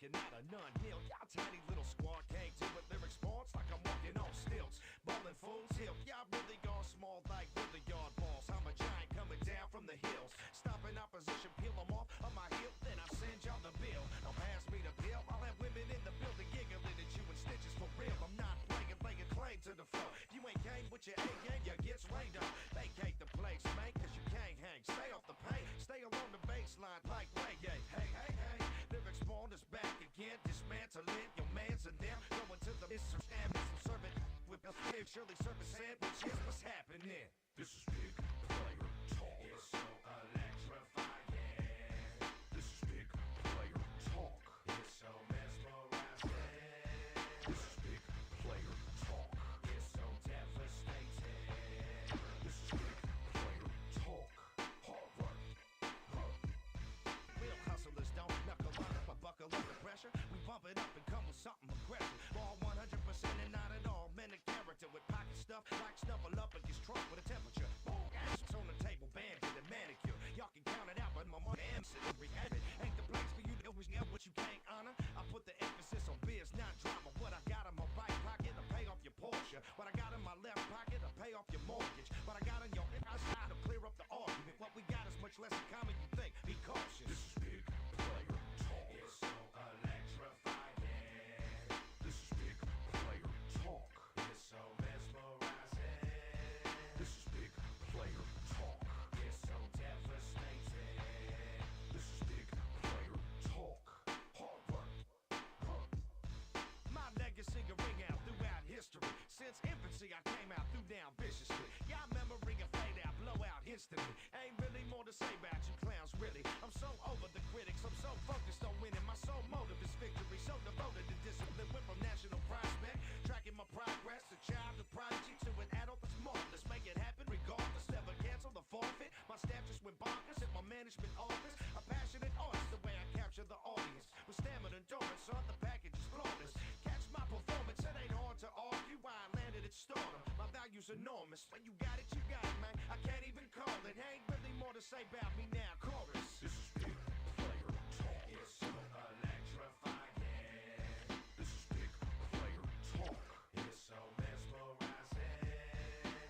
walking out of none hill. Y'all tiny little squad can't do it. Lyric sports like I'm walking on stilts. Ballin' fools hill. Y'all really gone small like the yard balls. I'm a giant coming down from the hills. Stopping opposition, peel them off of my heel. Then I send y'all the bill. Don't pass me the bill. I'll have women in the building giggling at you in stitches for real. I'm not playing, laying claim to the flow. If you ain't game with your A game, you get rained on. Vacate the place, man, cause you can't hang. Stay off the paint, stay along the baseline like reggae. Hey, hey, hey, lyric spawn is back again. Dismantling your mans and them. Going to the Mr. Sam, serving with a pig. Surely serving sandwiches. What's happening? This is big player talk. It's so electrifying. This is big player talk. It's so mesmerizing. This is big player talk. It's so devastating. This is big player talk. Hard work. Real hustlers don't knuckle under, but buckle under pressure. We bump it up and come with something aggressive. All 100% and not at all. Men of character with pocket stuff like snuffle up against Trump with a temperature. Boom, ass on the table, bandit and manicure. Y'all can count it out, but my money am sitting rehabit. Ain't the place for you to always get what you can't honor. I put the emphasis on biz, not drama. What I got in my right pocket to pay off your Porsche. What I got in my left pocket to pay off your mortgage. What I got in your outside to clear up the argument. What we got is much less in common you think. Be cautious. This is big player talk. It's so electrifying. This is big player talk. It's so mesmerizing. This is big player talk. It's so devastating. This is big player talk. Hard work. My legacy will ring out throughout history. Since infancy I came out through down viciously. Y'all memory and fade out, blow out instantly. Ain't really more to say about you clowns really. I'm so over the critics, I'm so focused on winning. My sole motive is victory, so devoted to discipline. Went from national prospect, tracking my progress. A child to prodigy to an adult that's marvelous. Make it happen regardless, never cancel the forfeit. My staff just went bonkers at my management office. A passionate artist, the way I capture the audience. With stamina and endurance, on the package is flawless. Catch my performance, it ain't hard to argue why I landed at stardom. My value's enormous. When you got it, man. I can't even call it. Ain't really more to say about me now. Chorus. This is big player talk. It's so electrifying. This is big player talk. It's so mesmerizing.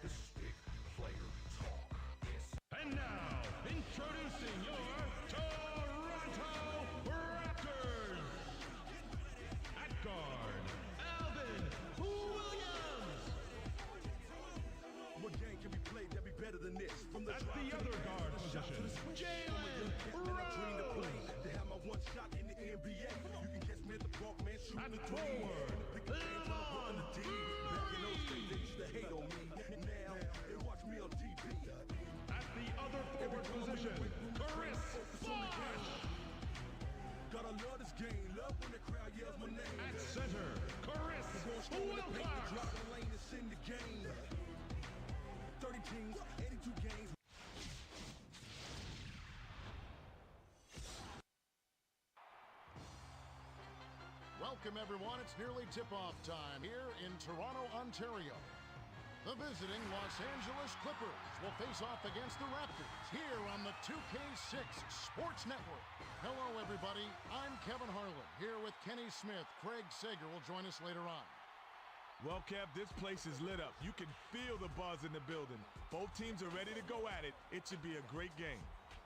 This is big player talk. It's And now, introducing your Toronto Raptors. At guard, Alvin Williams. What game can be played that be better than this? From the At the other guard position, Jalen Rose. They have my one shot in the NBA. You can catch me at the park, man, shooting the At three. forward, Pick the games on the D. Back in those days, they used to hate on me. Now, they watch me on TV. At the other forward position, Chris Bosh. Gotta love this game. Love when the crowd yells my name. At center, Chris Wilcox. Drop the lane and send the game. 30 teams, 82 games. Welcome, everyone. It's nearly tip-off time here in Toronto, Ontario. The visiting Los Angeles Clippers will face off against the Raptors here on the 2K6 Sports Network. Hello, everybody. I'm Kevin Harlan here with Kenny Smith. Craig Sager will join us later on. Well, Kev, this place is lit up. You can feel the buzz in the building. Both teams are ready to go at it. It should be a great game.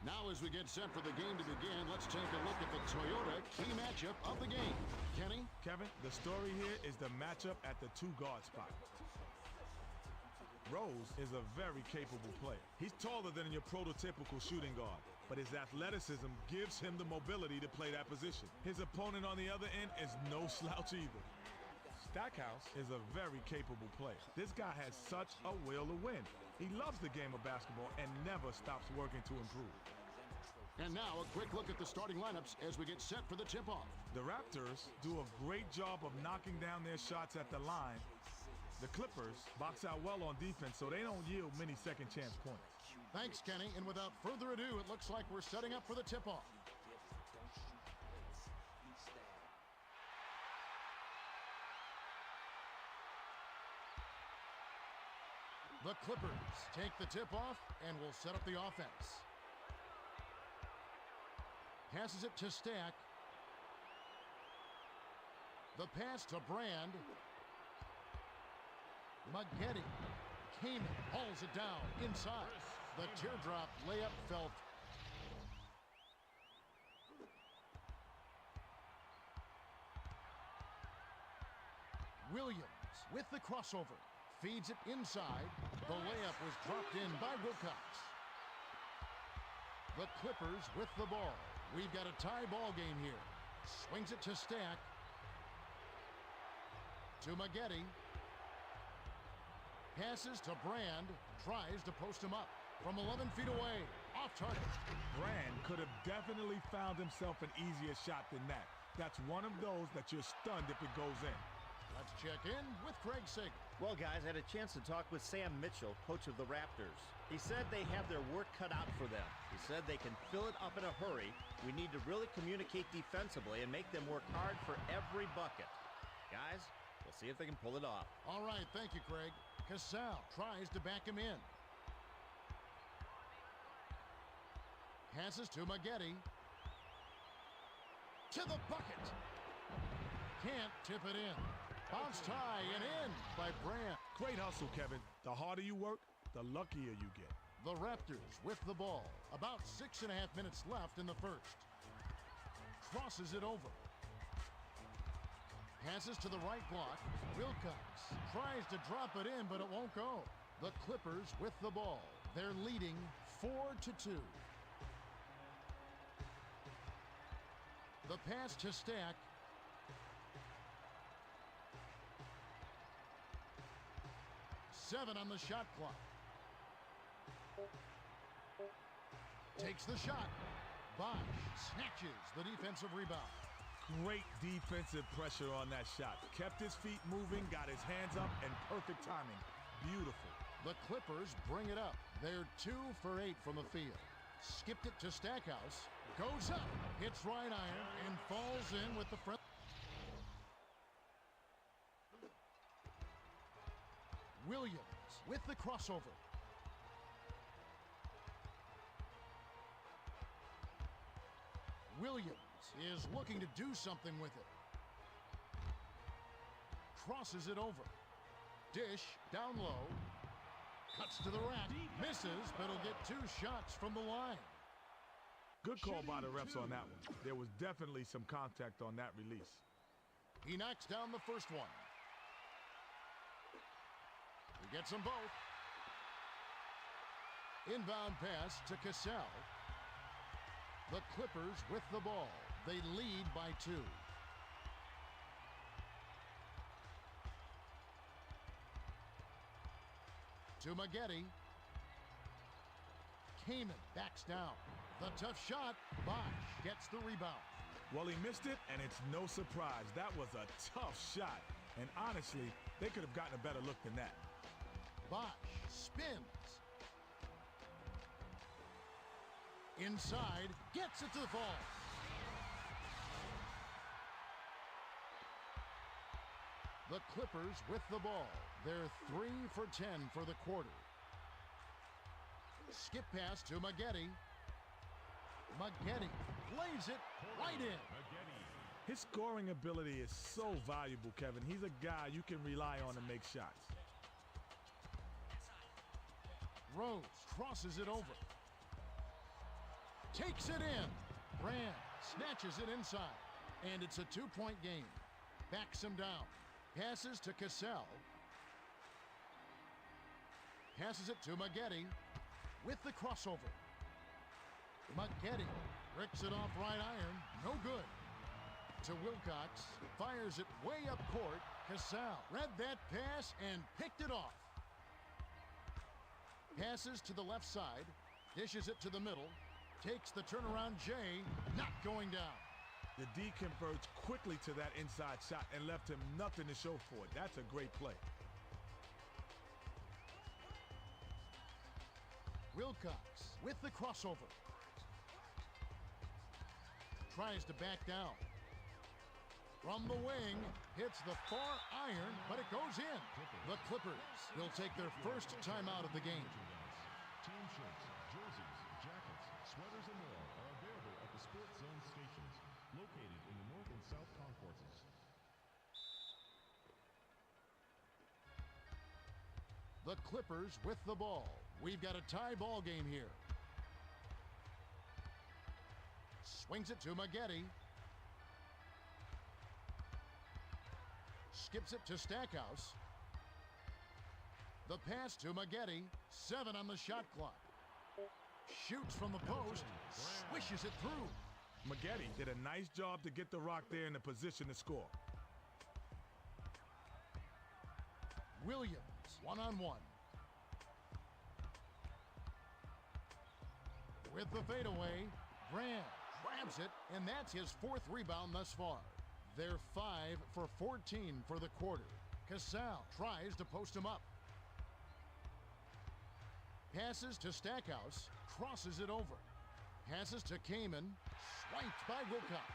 Now, as we get set for the game to begin, let's take a look at the Toyota key matchup of the game. Kenny? Kevin, the story here is the matchup at the two-guard spot. Rose is a very capable player. He's taller than your prototypical shooting guard, but his athleticism gives him the mobility to play that position. His opponent on the other end is no slouch either. Stackhouse is a very capable player. This guy has such a will to win. He loves the game of basketball and never stops working to improve. And now a quick look at the starting lineups as we get set for the tip-off. The Raptors do a great job of knocking down their shots at the line. The Clippers box out well on defense, so they don't yield many second chance points. Thanks, Kenny. And without further ado, it looks like we're setting up for the tip-off. The Clippers take the tip-off and will set up the offense. Passes it to Stack. The pass to Brand. Maggette. Kamen hauls it down inside. The teardrop layup fell. Williams with the crossover. Feeds it inside. The layup was dropped in by Wilcox. The Clippers with the ball. We've got a tie ball game here. Swings it to Stack. To Maggette. Passes to Brand. Tries to post him up from 11 feet away. Off target. Brand could have definitely found himself an easier shot than that. That's one of those that you're stunned if it goes in. Let's check in with Craig Sager. Well, guys, I had a chance to talk with Sam Mitchell, coach of the Raptors. He said they have their work cut out for them. He said they can fill it up in a hurry. We need to really communicate defensively and make them work hard for every bucket. Guys, we'll see if they can pull it off. All right, thank you, Craig. Casal tries to back him in. Passes to Maggette. To the bucket. Can't tip it in. Bounce tie and in by Brand. Great hustle, Kevin. The harder you work, the luckier you get. The Raptors with the ball. About 6.5 minutes left in the first. Crosses it over. Passes to the right block. Wilcox tries to drop it in, but it won't go. The Clippers with the ball. They're leading 4-2. The pass to Stack. Seven on the shot clock. Takes the shot. Bosch snatches the defensive rebound. Great defensive pressure on that shot. Kept his feet moving, got his hands up, and perfect timing. Beautiful. The Clippers bring it up. They're 2 for 8 from the field. Skipped it to Stackhouse. Goes up. Hits right iron and falls in with the front. Williams with the crossover. Williams is looking to do something with it. Crosses it over. Dish down low. Cuts to the rack. Misses, but he'll get 2 shots from the line. Good call by the refs on that one. There was definitely some contact on that release. He knocks down the first one. He gets them both. Inbound pass to Cassell. The Clippers with the ball. They lead by 2. To Maggette. Kamen backs down. The tough shot. Bosch gets the rebound. Well, he missed it, and it's no surprise. That was a tough shot. And honestly, they could have gotten a better look than that. Bosch spins. Inside, gets it to the fall. The Clippers with the ball. They're 3 for 10 for the quarter. Skip pass to Maggette. Maggette lays it right in. His scoring ability is so valuable, Kevin. He's a guy you can rely on to make shots. Rose crosses it over. Takes it in. Brand snatches it inside. And it's a 2-point game. Backs him down. Passes to Cassell. Passes it to Maggette with the crossover. Maggette bricks it off right iron. No good. To Wilcox. Fires it way up court. Cassell read that pass and picked it off. Passes to the left side. Dishes it to the middle. Takes the turnaround J. Not going down. The D converts quickly to that inside shot and left him nothing to show for it. That's a great play. Wilcox with the crossover. Tries to back down. From the wing, hits the far iron, but it goes in. The Clippers will take their first timeout of the game. Team shirts, jerseys, jackets, sweaters, and more are available at the Sports Zone stations located in the North and South concourses. The Clippers with the ball. We've got a tie ball game here. Swings it to Maggette. Skips it to Stackhouse. The pass to Maggette. 7 on the shot clock. Shoots from the post. Swishes it through. Maggette did a nice job to get the rock there in a position to score. Williams, one-on-one. With the fadeaway, Graham grabs it, and that's his 4th rebound thus far. They're 5 for 14 for the quarter. Casal tries to post him up. Passes to Stackhouse, crosses it over. Passes to Kamen, swiped by Wilcox.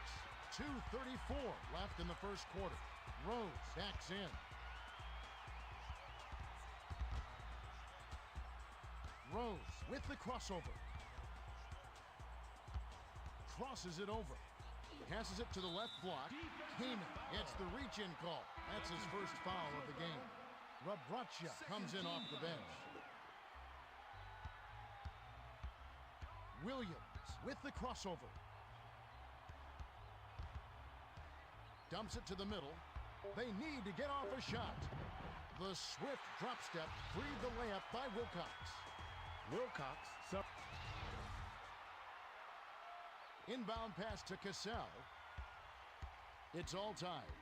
2:34 left in the first quarter. Rose backs in. Rose with the crossover. Crosses it over. Passes it to the left block. Kamen gets the reach-in call. That's his first foul of the game. Rabracha comes in off the bench. Williams with the crossover. Dumps it to the middle. They need to get off a shot. The swift drop step freed the layup by Wilcox. Wilcox. Inbound pass to Casal. It's all tied.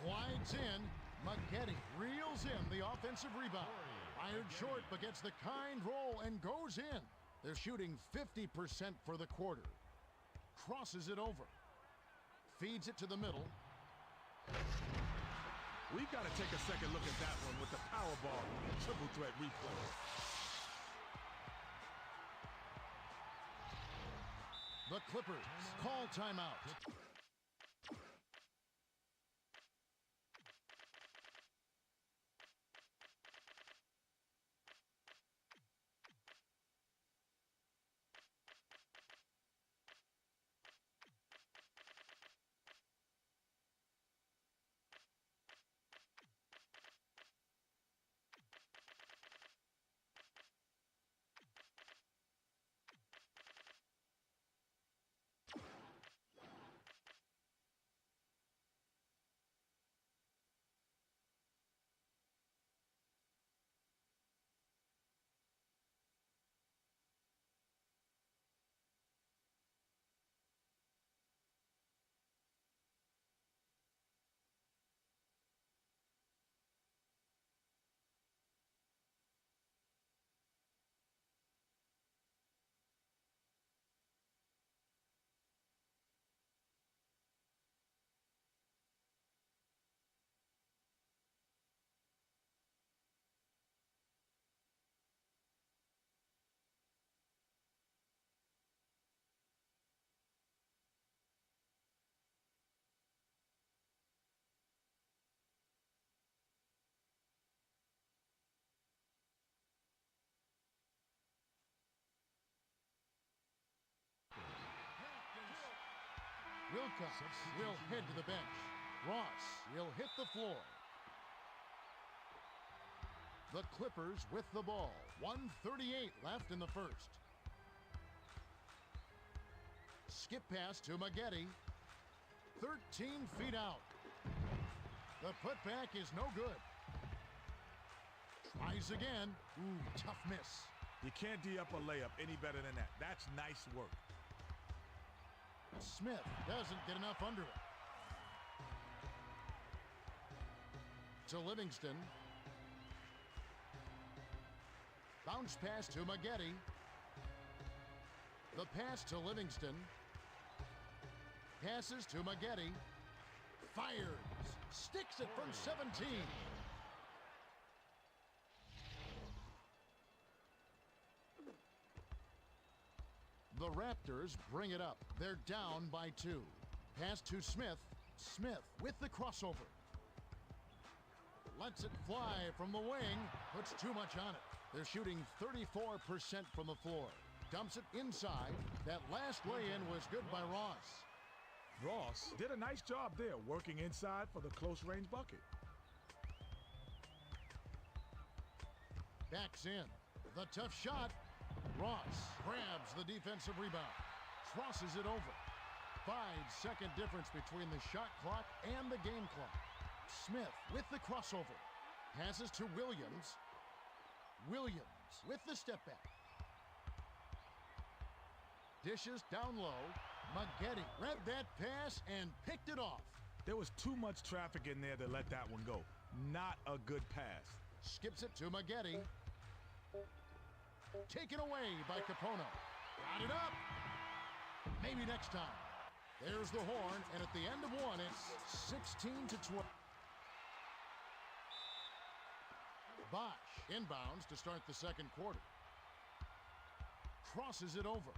Glides in. Maggette reels in the offensive rebound. Fired short, but gets the kind roll and goes in. They're shooting 50% for the quarter. Crosses it over. Feeds it to the middle. We've got to take a second look at that one with the power ball triple threat replay. The Clippers call timeout. Wilcox will head to the bench. Ross will hit the floor. The Clippers with the ball. 1:38 left in the first. Skip pass to Maggette. 13 feet out. The putback is no good. Tries again. Ooh, tough miss. You can't D up a layup any better than that. That's nice work. Smith doesn't get enough under it. To Livingston. Bounce pass to Maggette. The pass to Livingston. Passes to Maggette. Fires. Sticks it from 17. The Raptors bring it up. They're down by 2. Pass to Smith. Smith with the crossover. Lets it fly from the wing. Puts too much on it. They're shooting 34% from the floor. Dumps it inside. That last lay-in was good by Ross. Ross did a nice job there, working inside for the close-range bucket. Backs in. The tough shot. Ross grabs the defensive rebound. Crosses it over. 5-second difference between the shot clock and the game clock. Smith with the crossover. Passes to Williams. Williams with the step back. Dishes down low. Maggette read that pass and picked it off. There was too much traffic in there to let that one go. Not a good pass. Skips it to Maggette. Taken away by Capono. Got it up. Maybe next time. There's the horn, and at the end of one, it's 16-12. Bosch inbounds to start the second quarter. Crosses it over.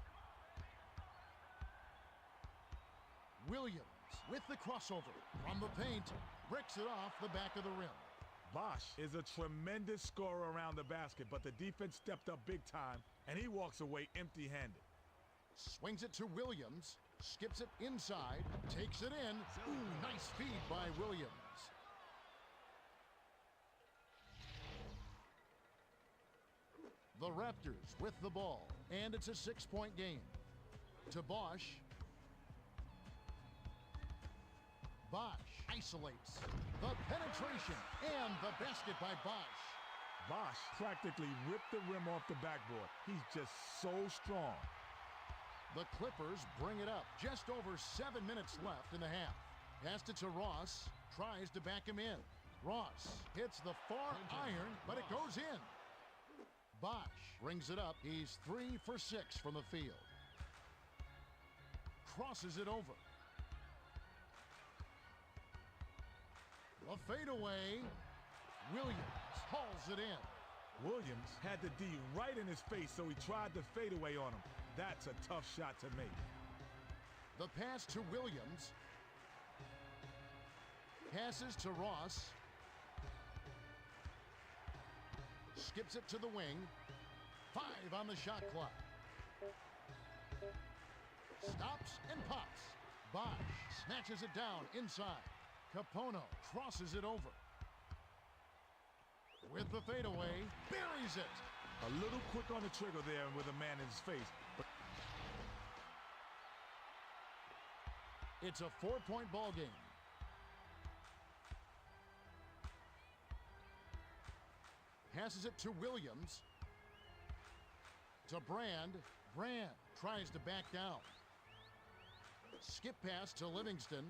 Williams with the crossover from the paint. Bricks it off the back of the rim. Bosch is a tremendous scorer around the basket, but the defense stepped up big time, and he walks away empty-handed. Swings it to Williams. Skips it inside. Takes it in. Ooh, nice feed by Williams. The Raptors with the ball, and it's a 6-point game. To Bosch. Bosch isolates. The penetration and the basket by Bosch. Bosch practically ripped the rim off the backboard. He's just so strong. The Clippers bring it up. Just over 7 minutes left in the half. Passed it to Ross. Tries to back him in. Ross hits the far iron, but it goes in. Bosch brings it up. He's 3 for 6 from the field. Crosses it over. A fadeaway. Williams hauls it in. Williams had the D right in his face, so he tried to fade away on him. That's a tough shot to make. The pass to Williams. Passes to Ross. Skips it to the wing. 5 on the shot clock. Stops and pops. Bosch snatches it down inside. Capono crosses it over. With the fadeaway, buries it. A little quick on the trigger there with a man in his face. It's a 4-point ball game. Passes it to Williams. To Brand. Brand tries to back down. Skip pass to Livingston.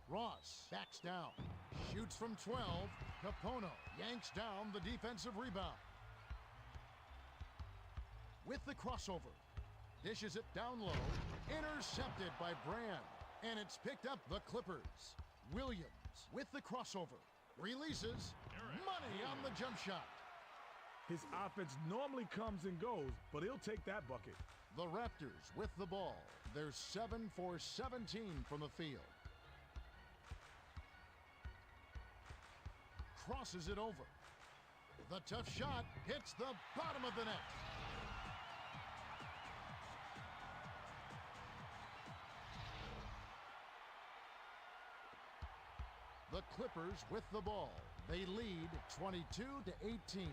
Ross backs down. Shoots from 12. Capono yanks down the defensive rebound. With the crossover. Dishes it down low. Intercepted by Brand. And it's picked up the Clippers. Williams with the crossover. Releases. Money on the jump shot. His offense normally comes and goes, but he'll take that bucket. The Raptors with the ball. They're 7 for 17 from the field. Crosses it over. The tough shot hits the bottom of the net. The Clippers with the ball. They lead 22-18.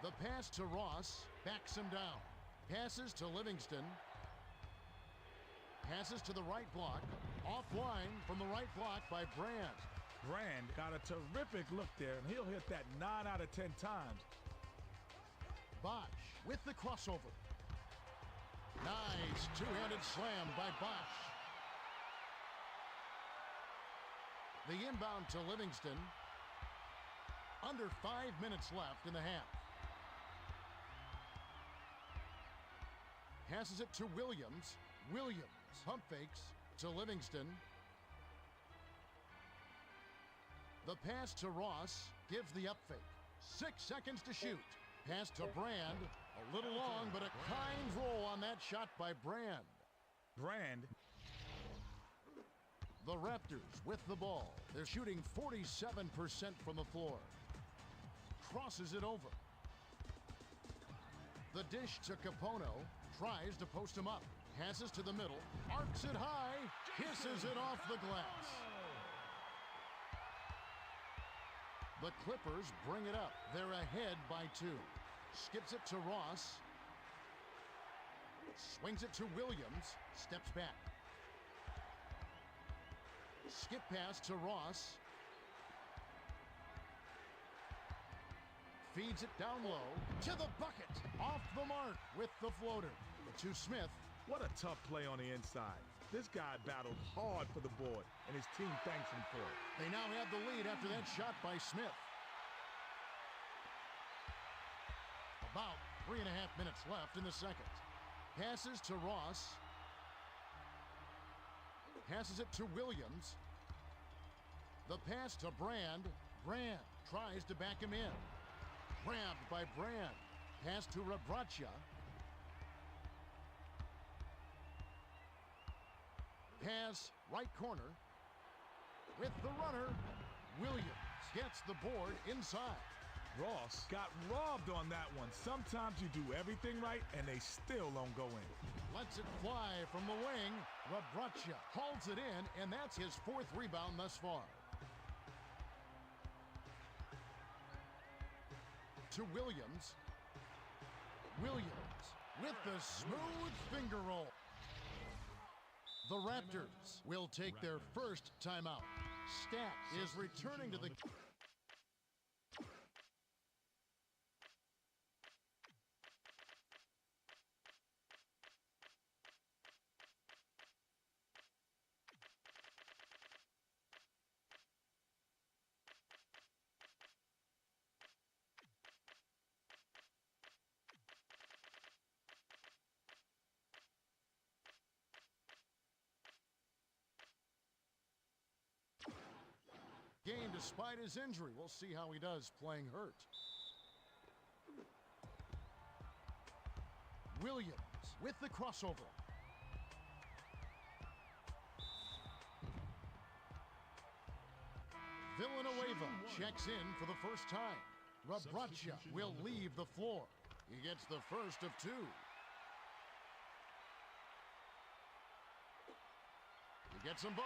The pass to Ross backs him down. Passes to Livingston. Passes to the right block. Offline from the right block by Brand. Brand got a terrific look there, and he'll hit that 9 out of 10 times. Bosch with the crossover. Nice two-handed slam by Bosch. The inbound to Livingston. Under 5 minutes left in the half. Passes it to Williams. Williams pump fakes to Livingston. The pass to Ross gives the up fake. 6 seconds to shoot. Pass to Brand. A little long, but a kind roll on that shot by Brand. Brand. The Raptors with the ball. They're shooting 47% from the floor. Crosses it over. The dish to Capono. Tries to post him up. Passes to the middle. Arcs it high. Kisses it off the glass. The Clippers bring it up. They're ahead by 2. Skips it to Ross. Swings it to Williams. Steps back. Skip pass to Ross. Feeds it down low to the bucket. Off the mark with the floater. To Smith. What a tough play on the inside. This guy battled hard for the board, and his team thanks him for it. They now have the lead after that shot by Smith. About 3.5 minutes left in the second. Passes to Ross. Passes it to Williams. The pass to Brand. Brand tries to back him in. Grabbed by Brand. Pass to Rabracha. Pass right corner. With the runner, Williams gets the board inside. Ross got robbed on that one. Sometimes you do everything right, and they still don't go in. Lets it fly from the wing. Rabracha hauls it in, and that's his 4th rebound thus far. To Williams. Williams with the smooth finger roll. The Raptors will take their first timeout. Stat is returning to the... game despite his injury. We'll see how he does playing hurt. Williams with the crossover. Villanueva checks in for the first time. Rabracha will leave the floor. He gets the first of 2. He gets them both.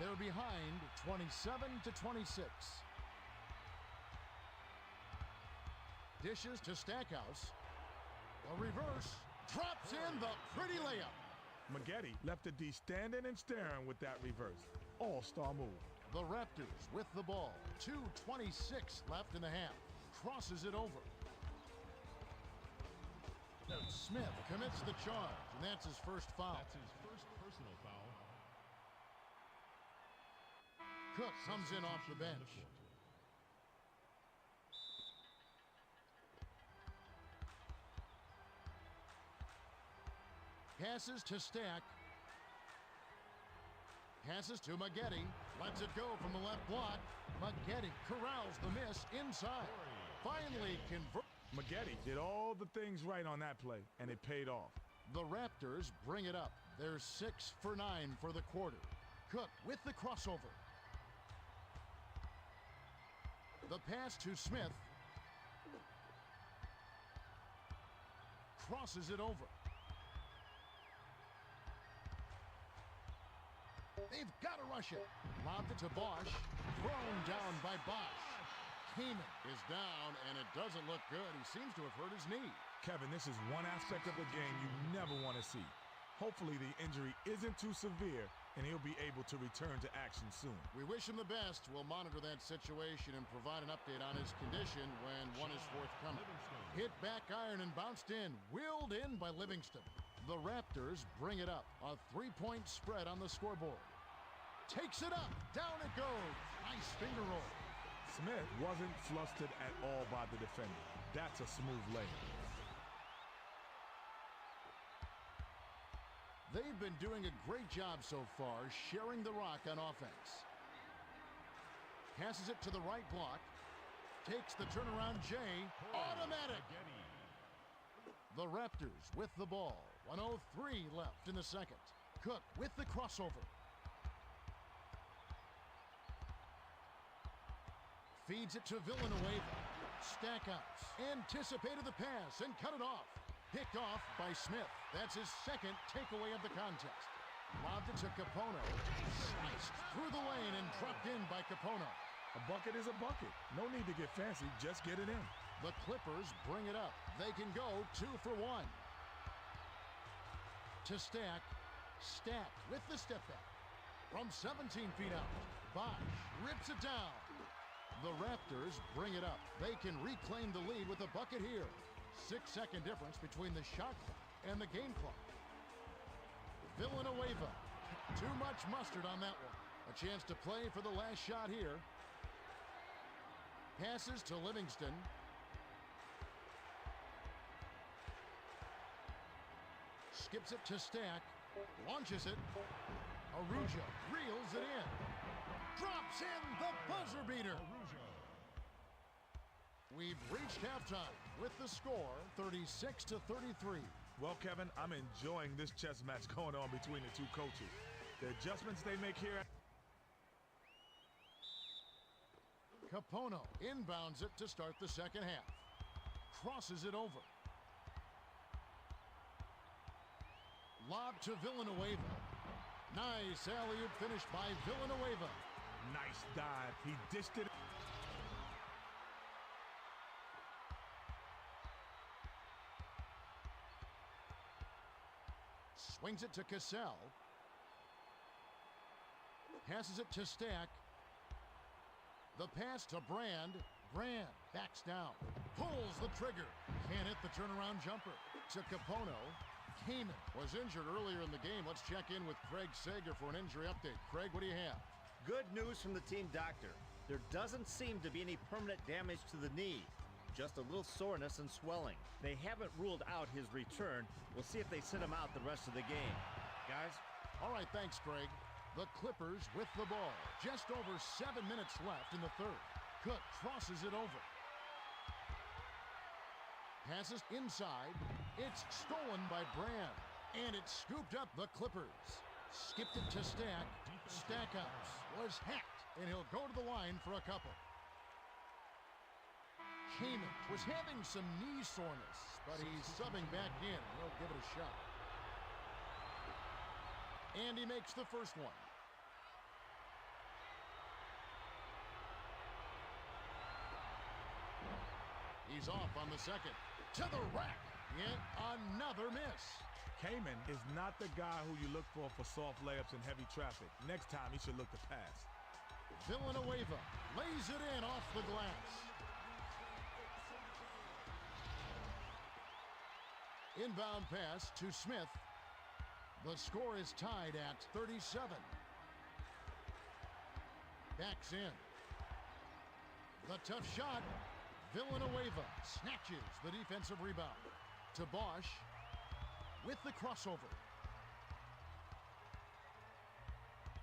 They're behind 27-26. Dishes to Stackhouse. A reverse. Drops in the pretty layup. Maggette left the D standing and staring with that reverse. All-star move. The Raptors with the ball. 2:26 left in the half. Crosses it over. Smith commits the charge, and that's his first foul. That's his first personal foul. Cook comes in off the bench. Passes to Stack. Passes to Maggette. Lets it go from the left block. Maggette corrals the miss inside. Finally convert. Maggette did all the things right on that play, and it paid off. The Raptors bring it up. They're 6 for 9 for the quarter. Cook with the crossover. The pass to Smith. Crosses it over. They've got to rush it. Lobbed it to Bosch. Thrown down by Bosch. Kaman is down, and it doesn't look good. He seems to have hurt his knee. Kevin, this is one aspect of the game you never want to see. Hopefully the injury isn't too severe, and he'll be able to return to action soon. We wish him the best. We'll monitor that situation and provide an update on his condition when one is forthcoming. Hit back iron and bounced in. Wheeled in by Livingston. The Raptors bring it up. A 3-point spread on the scoreboard. Takes it up. Down it goes. Nice finger roll. Smith wasn't flustered at all by the defender. That's a smooth layup. They've been doing a great job so far, sharing the rock on offense. Passes it to the right block. Takes the turnaround J. Automatic. The Raptors with the ball. 1:03 left in the second. Cook with the crossover. Feeds it to Villanueva. Stackhouse anticipated the pass and cut it off. Picked off by Smith. That's his second takeaway of the contest. Lobbed it to Capono. Sliced through the lane and dropped in by Capono. A bucket is a bucket. No need to get fancy. Just get it in. The Clippers bring it up. They can go 2 for 1. To Stack. Stack with the step back. From 17 feet out. Bosch rips it down. The Raptors bring it up. They can reclaim the lead with a bucket here. 6-second difference between the shot clock and the game clock. Villanueva. Too much mustard on that one. A chance to play for the last shot here. Passes to Livingston. Skips it to Stack. Launches it. Arujo reels it in. Drops in the buzzer beater. We've reached halftime with the score 36-33. Well, Kevin, I'm enjoying this chess match going on between the two coaches. The adjustments they make here. Capono inbounds it to start the second half. Crosses it over. Lob to Villanueva. Nice alley-oop finish by Villanueva. Nice dive. He dished it. Swings it to Cassell. Passes it to Stack. The pass to Brand. Brand backs down. Pulls the trigger. Can't hit the turnaround jumper. To Capono. Kamen was injured earlier in the game. Let's check in with Craig Sager for an injury update. Craig, what do you have? Good news from the team doctor. There doesn't seem to be any permanent damage to the knee. Just a little soreness and swelling. They haven't ruled out his return. We'll see if they sit him out the rest of the game. Guys? All right, thanks, Craig. The Clippers with the ball. Just over 7 minutes left in the third. Cook crosses it over. Passes inside. It's stolen by Brand. And it's scooped up the Clippers. Skipped it to Stack. Stackhouse was hacked, and he'll go to the line for a couple. Kamen was having some knee soreness, but he's subbing back in. He'll give it a shot. And he makes the first one. He's off on the second. To the rack. Yet another miss. Kamen is not the guy who you look for soft layups in heavy traffic. Next time, he should look to pass. Villanueva lays it in off the glass. Inbound pass to Smith. The score is tied at 37. Backs in. The tough shot. Villanueva snatches the defensive rebound. To Bosch with the crossover.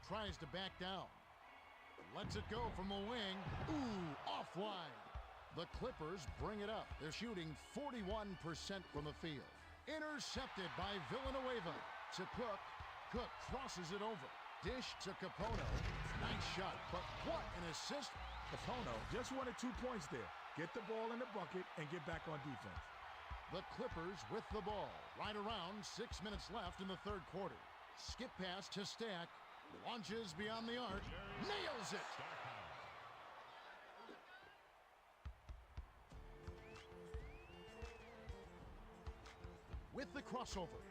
Tries to back down. Lets it go from the wing. Ooh, off wide. The Clippers bring it up. They're shooting 41% from the field. Intercepted by Villanueva. To Cook. Cook crosses it over. Dish to Capono. Nice shot, but what an assist. Capono just wanted 2 points there. Get the ball in the bucket and get back on defense. The Clippers with the ball. Right around 6 minutes left in the third quarter. Skip pass to Stack. Launches beyond the arc. Nails it. With the crossover.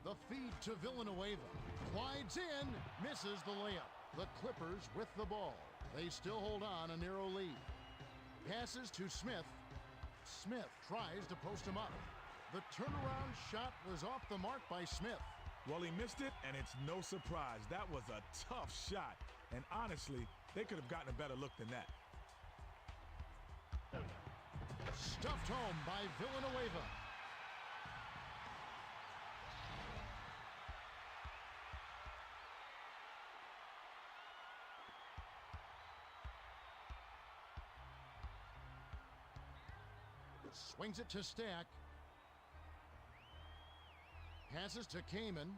The feed to Villanueva. Glides in. Misses the layup. The Clippers with the ball. They still hold on a narrow lead. Passes to Smith. Smith tries to post him up. The turnaround shot was off the mark by Smith. Well, he missed it, and it's no surprise. That was a tough shot. And honestly, they could have gotten a better look than that. Stuffed home by Villanueva. Swings it to Stack. Passes to Kamen.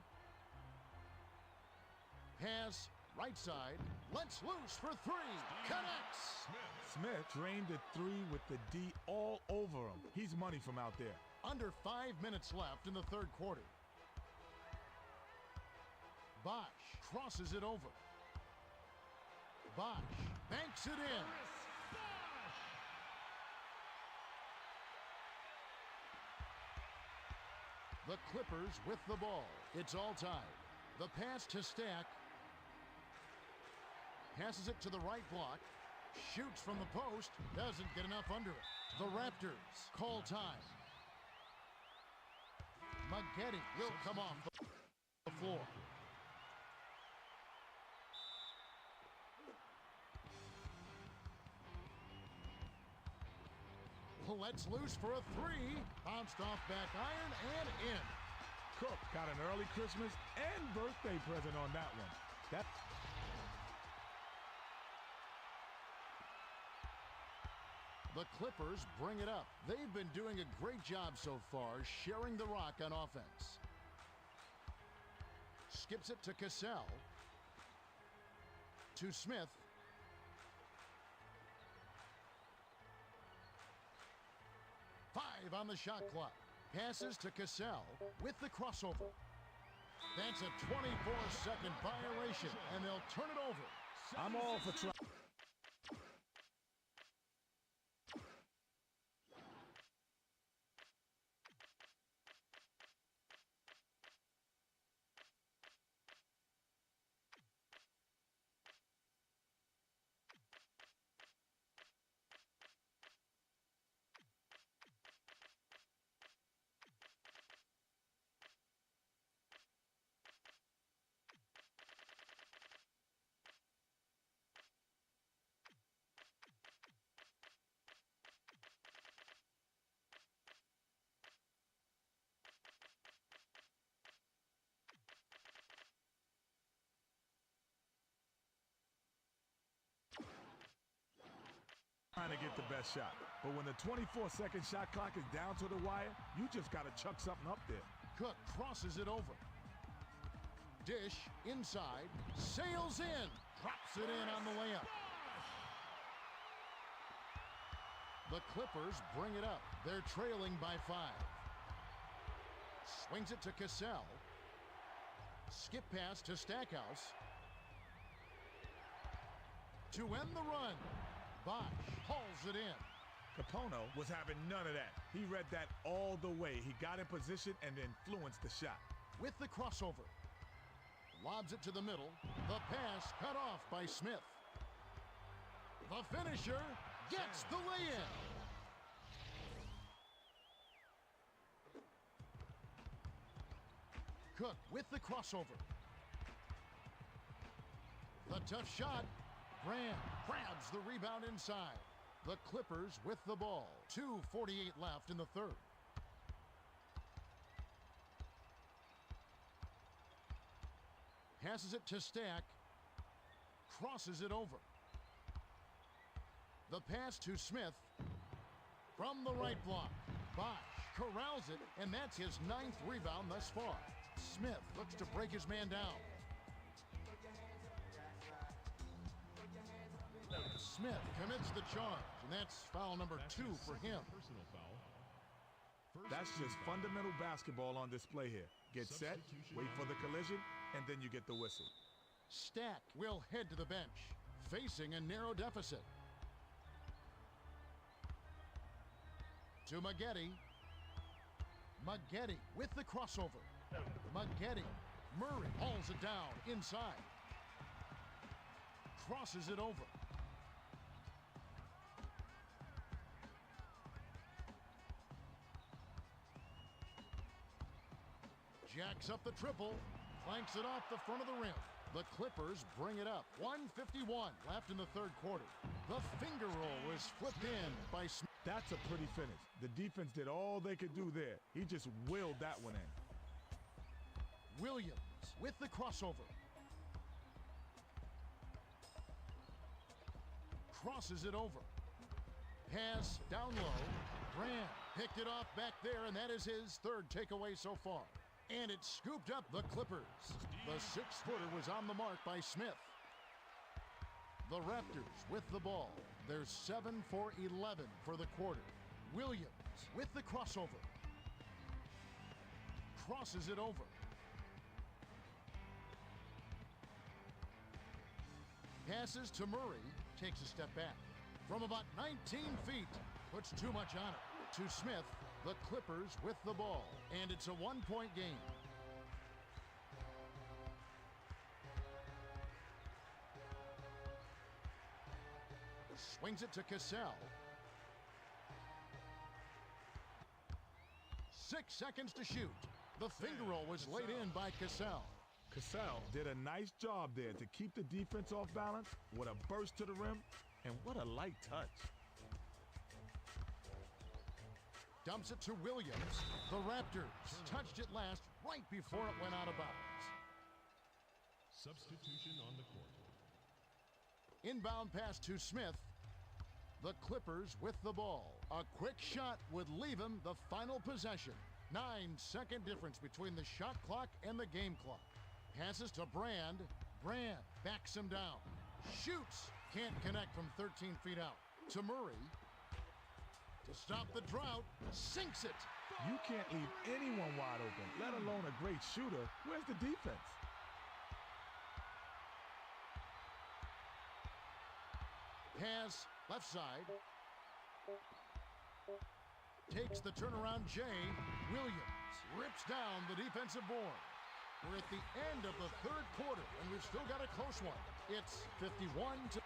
Pass right side. Lets loose for three. Connects. Smith drained the three with the D all over him. He's money from out there. Under 5 minutes left in the third quarter. Bosch crosses it over. Bosch banks it in. The Clippers with the ball. It's all tied. The pass to Stack. Passes it to the right block. Shoots from the post. Doesn't get enough under it. The Raptors call time. Maggette will come off the floor. Let's loose for a three. Bounced off back iron and in. Cook got an early Christmas and birthday present on that one. The Clippers bring it up. They've been doing a great job so far sharing the rock on offense. Skips it to Cassell. To Smith. On the shot clock. Passes to Cassell with the crossover. That's a 24-second violation, and they'll turn it over. I'm all for trying. Trying to get the best shot. But when the 24-second shot clock is down to the wire, you just got to chuck something up there. Cook crosses it over. Dish inside, sails in, drops it in on the layup. The Clippers bring it up. They're trailing by 5. Swings it to Cassell. Skip pass to Stackhouse. To end the run. Bosch hauls it in. Capono was having none of that. He read that all the way. He got in position and influenced the shot. With the crossover. Lobs it to the middle. The pass cut off by Smith. The finisher gets the lay-in. Cook with the crossover. The tough shot. Grant grabs the rebound inside. The Clippers with the ball. 2:48 left in the third. Passes it to Stack. Crosses it over. The pass to Smith. From the right block. Bosch corrals it, and that's his 9th rebound thus far. Smith looks to break his man down. Smith commits the charge, and that's foul number 2 for him. That's just fundamental basketball on display here. Get set, wait for the collision, and then you get the whistle. Stack will head to the bench, facing a narrow deficit. To Maggette. Maggette with the crossover. Maggette. Murray hauls it down inside. Crosses it over. Jacks up the triple, flanks it off the front of the rim. The Clippers bring it up. 1:51 left in the third quarter. The finger roll was flipped in by Smith. That's a pretty finish. The defense did all they could do there. He just willed that one in. Williams with the crossover. Crosses it over. Pass down low. Grant picked it off back there, and that is his 3rd takeaway so far. And it scooped up the Clippers. The 6-footer was on the mark by Smith. The Raptors with the ball. They're 7 for 11 for the quarter. Williams with the crossover. crosses it over. Passes to Murray, takes a step back. From about 19 feet, puts too much on it. To Smith, the Clippers with the ball, and it's a one-point game. Swings it to Cassell. 6 seconds to shoot. The finger roll was laid in by Cassell. Cassell did a nice job there to keep the defense off balance with a burst to the rim, and what a light touch. Dumps it to Williams. The Raptors touched it last right before it went out of bounds. Substitution on the court. Inbound pass to Smith. The Clippers with the ball. A quick shot would leave him the final possession. 9-second difference between the shot clock and the game clock. Passes to Brand. Brand backs him down. Shoots. Can't connect from 13 feet out. To Murray. To stop the drought. Sinks it. You can't leave anyone wide open, let alone a great shooter. Where's the defense? Pass left side. Takes the turnaround Jay. Williams rips down the defensive board. We're at the end of the third quarter, and we've still got a close one. It's 51-.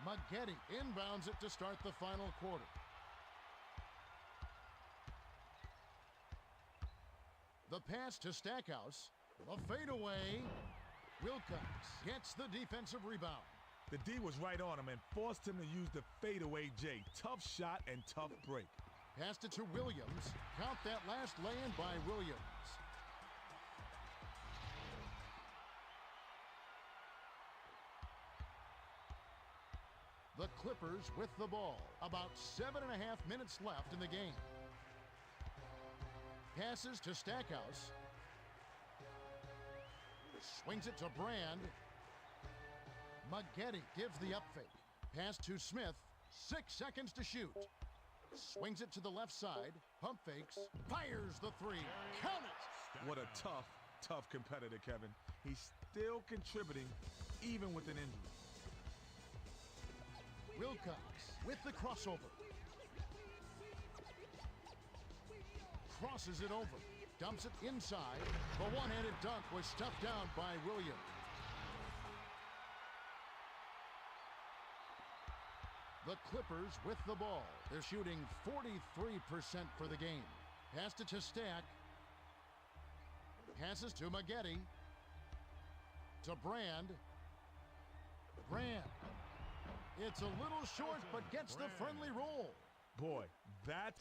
Maggette inbounds it to start the final quarter. The pass to Stackhouse. The fadeaway. Wilcox gets the defensive rebound. The D was right on him and forced him to use the fadeaway J. Tough shot and tough break. Passed it to Williams. Count that last lay-in by Williams. The Clippers with the ball. About 7.5 minutes left in the game. Passes to Stackhouse. Swings it to Brand. Maggette gives the up fake. Pass to Smith. 6 seconds to shoot. Swings it to the left side. Pump fakes. Fires the three. Count it! What a tough competitor, Kevin. He's still contributing even with an injury. Wilcox with the crossover. Crosses it over. Dumps it inside. The one-handed dunk was stuffed down by Williams. The Clippers with the ball. They're shooting 43% for the game. Passed it to Stack. Passes to Maggette. To Brand. Brand. It's a little short, but gets the friendly roll. Boy, that...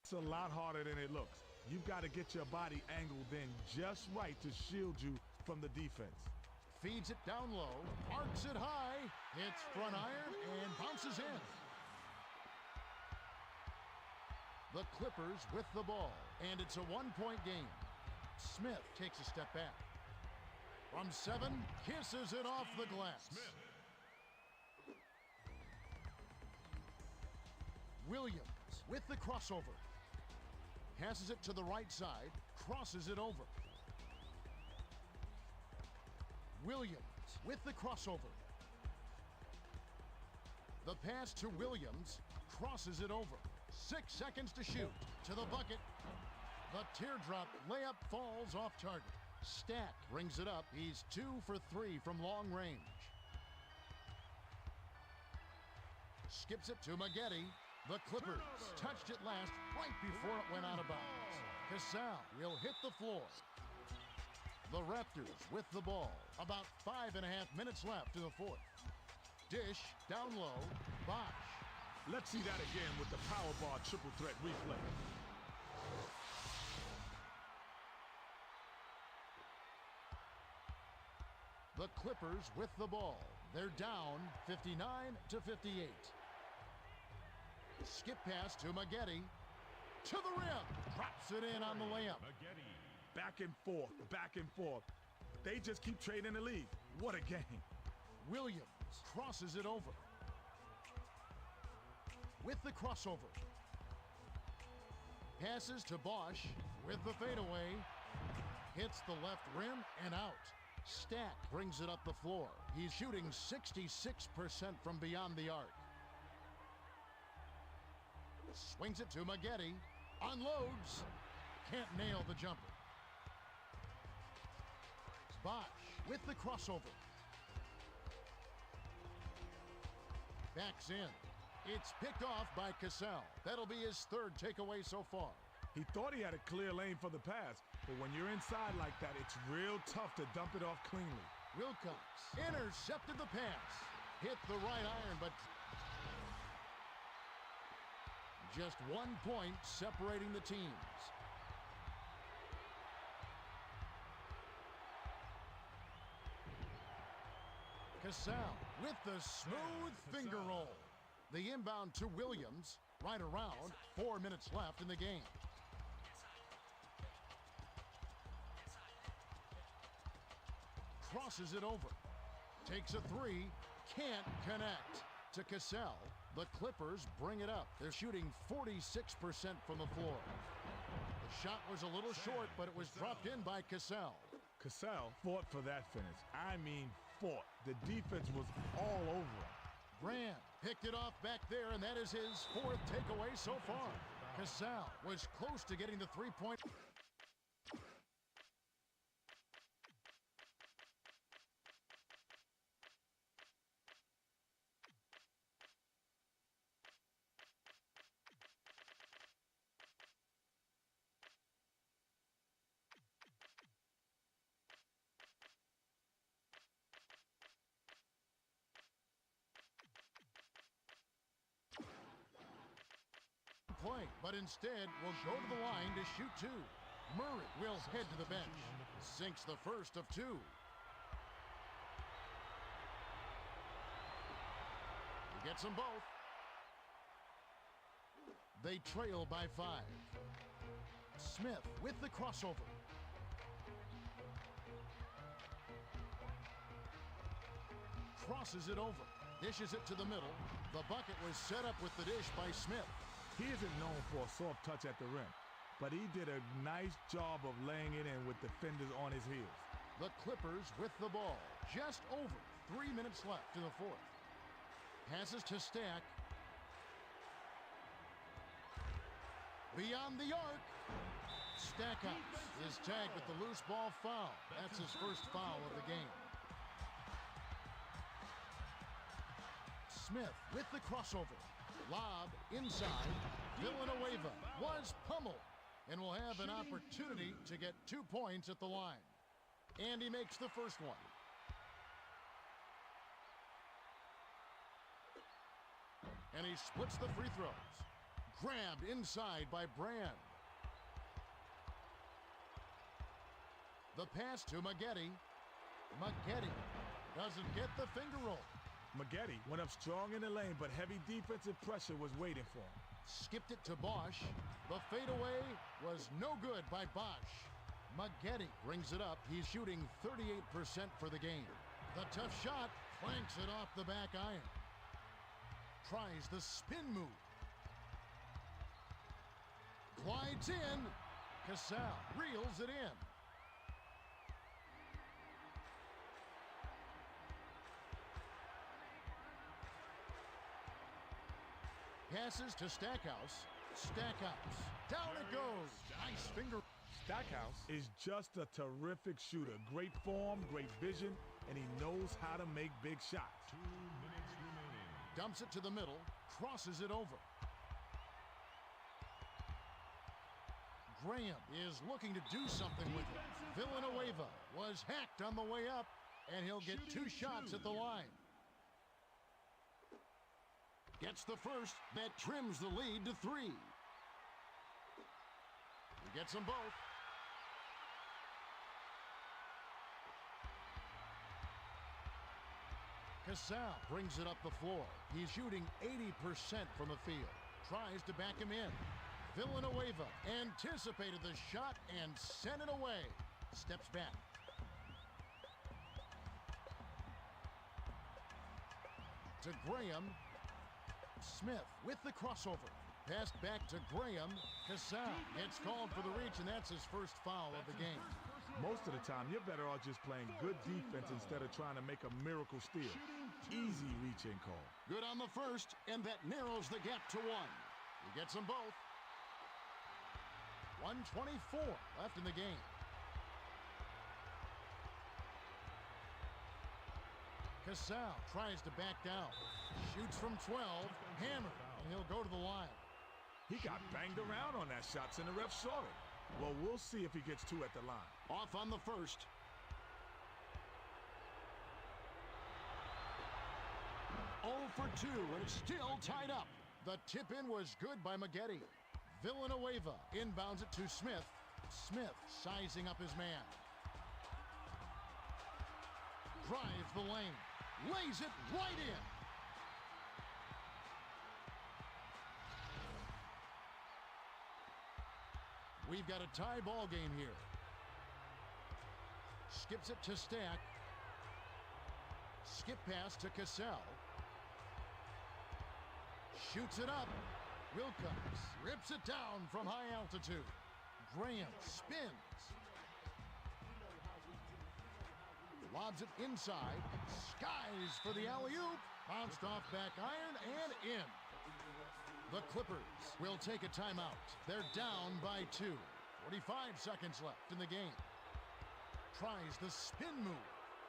It's a lot harder than it looks. You've got to get your body angled in just right to shield you from the defense. Feeds it down low, arcs it high, hits front iron, and bounces in. The Clippers with the ball, and it's a one-point game. Smith takes a step back. From 7, kisses it off the glass. Williams with the crossover. Passes it to the right side, crosses it over. Williams with the crossover. The pass to Williams, crosses it over. 6 seconds to shoot. To the bucket. The teardrop layup falls off target. Stack brings it up. He's 2 for 3 from long range. Skips it to Maggette. The Clippers touched it last right before it went out of bounds. Cassell will hit the floor. The Raptors with the ball. About 5.5 minutes left in the fourth. Dish down low. Bosh. Let's see that again with the power bar triple threat replay. The Clippers with the ball. They're down 59-58. Skip pass to Maggette. To the rim. Drops it in on the layup. Back and forth, back and forth. They just keep trading the lead. What a game. Williams crosses it over. With the crossover. Passes to Bosch with the fadeaway. Hits the left rim and out. Stack brings it up the floor. He's shooting 66% from beyond the arc. Swings it to Maggette. Unloads. Can't nail the jumper. Bosch with the crossover. Backs in. It's picked off by Cassell. That'll be his third takeaway so far. He thought he had a clear lane for the pass, but when you're inside like that, it's real tough to dump it off cleanly. Wilcox intercepted the pass. Hit the right iron, but just 1 point separating the teams. Cassell with the smooth finger roll. The inbound to Williams, right around 4 minutes left in the game. Crosses it over. Takes a three. Can't connect. To Cassell. The Clippers bring it up. They're shooting 46% from the floor. The shot was a little short, but it was dropped in by Cassell. Cassell fought for that finish. I mean, fought. The defense was all over him. Graham picked it off back there, and that is his fourth takeaway so far. Cassell was close to getting the three-point. Play, but instead will go to the line to shoot two. Murray will head to the bench. Sinks the first of two. He gets them both. They trail by 5. Smith with the crossover. Crosses it over. Dishes it to the middle. The bucket was set up with the dish by Smith. He isn't known for a soft touch at the rim, but he did a nice job of laying it in with defenders on his heels. The Clippers with the ball. Just over 3 minutes left in the fourth. Passes to Stack. Beyond the arc. Stackhouse is tagged with the loose ball foul. That's his first foul of the game. Smith with the crossover. Lob inside. Villanueva was pummeled and will have an opportunity to get 2 points at the line. And he makes the first one. And he splits the free throws. Grabbed inside by Brand. The pass to Maggette. Maggette doesn't get the finger roll. Maggette went up strong in the lane, but heavy defensive pressure was waiting for him. Skipped it to Bosch. The fadeaway was no good by Bosch. Maggette brings it up. He's shooting 38% for the game. The tough shot clanks it off the back iron. Tries the spin move. Glides in. Cassell reels it in. Passes to Stackhouse. Stackhouse. Down it goes. Nice finger. Stackhouse is just a terrific shooter. Great form, great vision, and he knows how to make big shots. 2 minutes remaining. Dumps it to the middle. Crosses it over. Graham is looking to do something with it. Villanueva was hacked on the way up, and he'll get 2 shots at the line. Gets the first. That trims the lead to 3. He gets them both. Casal brings it up the floor. He's shooting 80% from the field. Tries to back him in. Villanueva anticipated the shot and sent it away. Steps back. To Graham. Smith with the crossover. Passed back to Graham. Casal gets called for the reach, and that's his first foul of the game. Most of the time, you're better off just playing good defense instead of trying to make a miracle steal. Easy reach-in call. Good on the first, and that narrows the gap to one. He gets them both. 1:24 left in the game. Casal tries to back down. Shoots from 12. Hammered, and he'll go to the line. He got banged around on that shot, and the ref saw it. Well, we'll see if he gets two at the line. Off on the first. Oh for 2, and it's still tied up. The tip-in was good by Maggette. Villanueva inbounds it to Smith. Smith sizing up his man. Drives the lane. Lays it right in. We've got a tie ball game here. Skips it to Stack. Skip pass to Casal. Shoots it up. Wilcox rips it down from high altitude. Graham spins. Lobs it inside. Skies for the alley-oop. Bounced off back iron and in. The Clippers will take a timeout. They're down by 2. 45 seconds left in the game. Tries the spin move.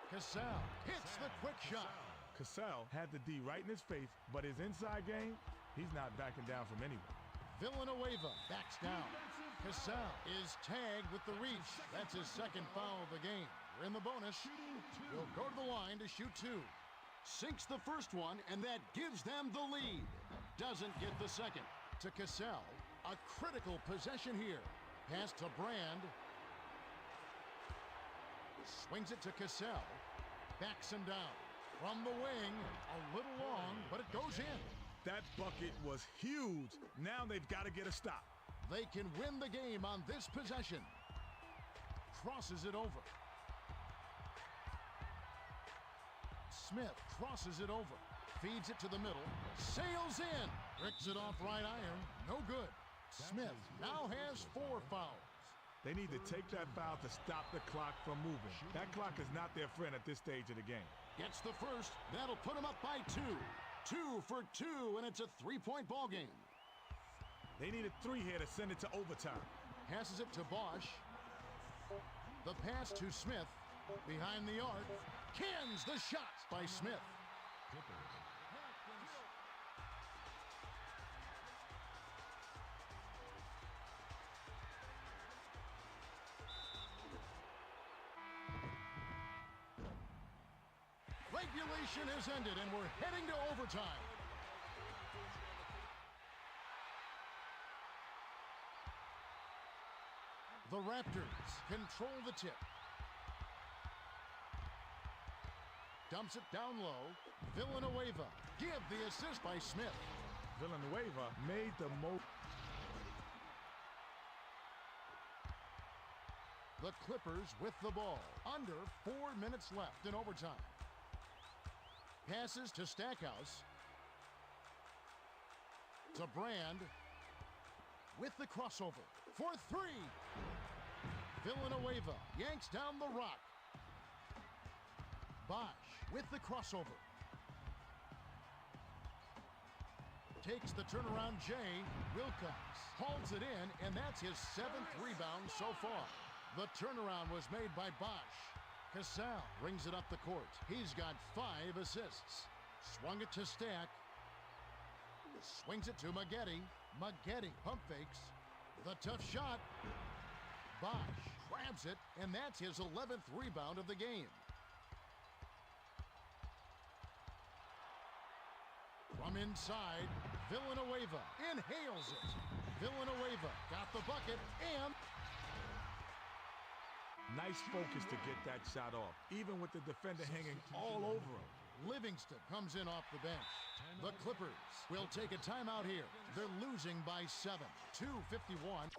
Casal hits the quick shot. Casal had the D right in his face, but his inside game, he's not backing down from anyone. Villanueva backs down. Casal is tagged with the reach. That's his second foul of the game. We're in the bonus. He'll go to the line to shoot 2. Sinks the first one, and that gives them the lead. Doesn't get the second. To Casal. A critical possession here. Pass to Brand. Swings it to Casal. Backs him down. From the wing. A little long, but it goes in. That bucket was huge. Now they've got to get a stop. They can win the game on this possession. Crosses it over. Smith crosses it over. Feeds it to the middle. Sails in. Ricks it off right iron. No good. Smith now has 4 fouls. They need to take that foul to stop the clock from moving. That clock is not their friend at this stage of the game. Gets the first. That'll put him up by 2. 2 for 2, and it's a 3-point ball game. They need a 3 here to send it to overtime. Passes it to Bosch. The pass to Smith. Behind the arc. Cans the shot by Smith. Regulation has ended, and we're heading to overtime. The Raptors control the tip. Dumps it down low. Villanueva give the assist by Smith. Villanueva made the most. The Clippers with the ball. Under 4 minutes left in overtime. Passes to Stackhouse. To Brand. With the crossover. For 3. Villanueva yanks down the rock. Bosch with the crossover. Takes the turnaround Jay. Wilcox hauls it in, and that's his 7th rebound so far. The turnaround was made by Bosch. Casal brings it up the court. He's got 5 assists. Swung it to Stack. Swings it to Maggette. Maggette pump fakes. The tough shot. Bosch grabs it, and that's his 11th rebound of the game. From inside, Villanueva inhales it. Villanueva got the bucket, and nice focus to get that shot off, even with the defender hanging all over him. Livingston comes in off the bench. The Clippers will take a timeout here. They're losing by 7. 2:51.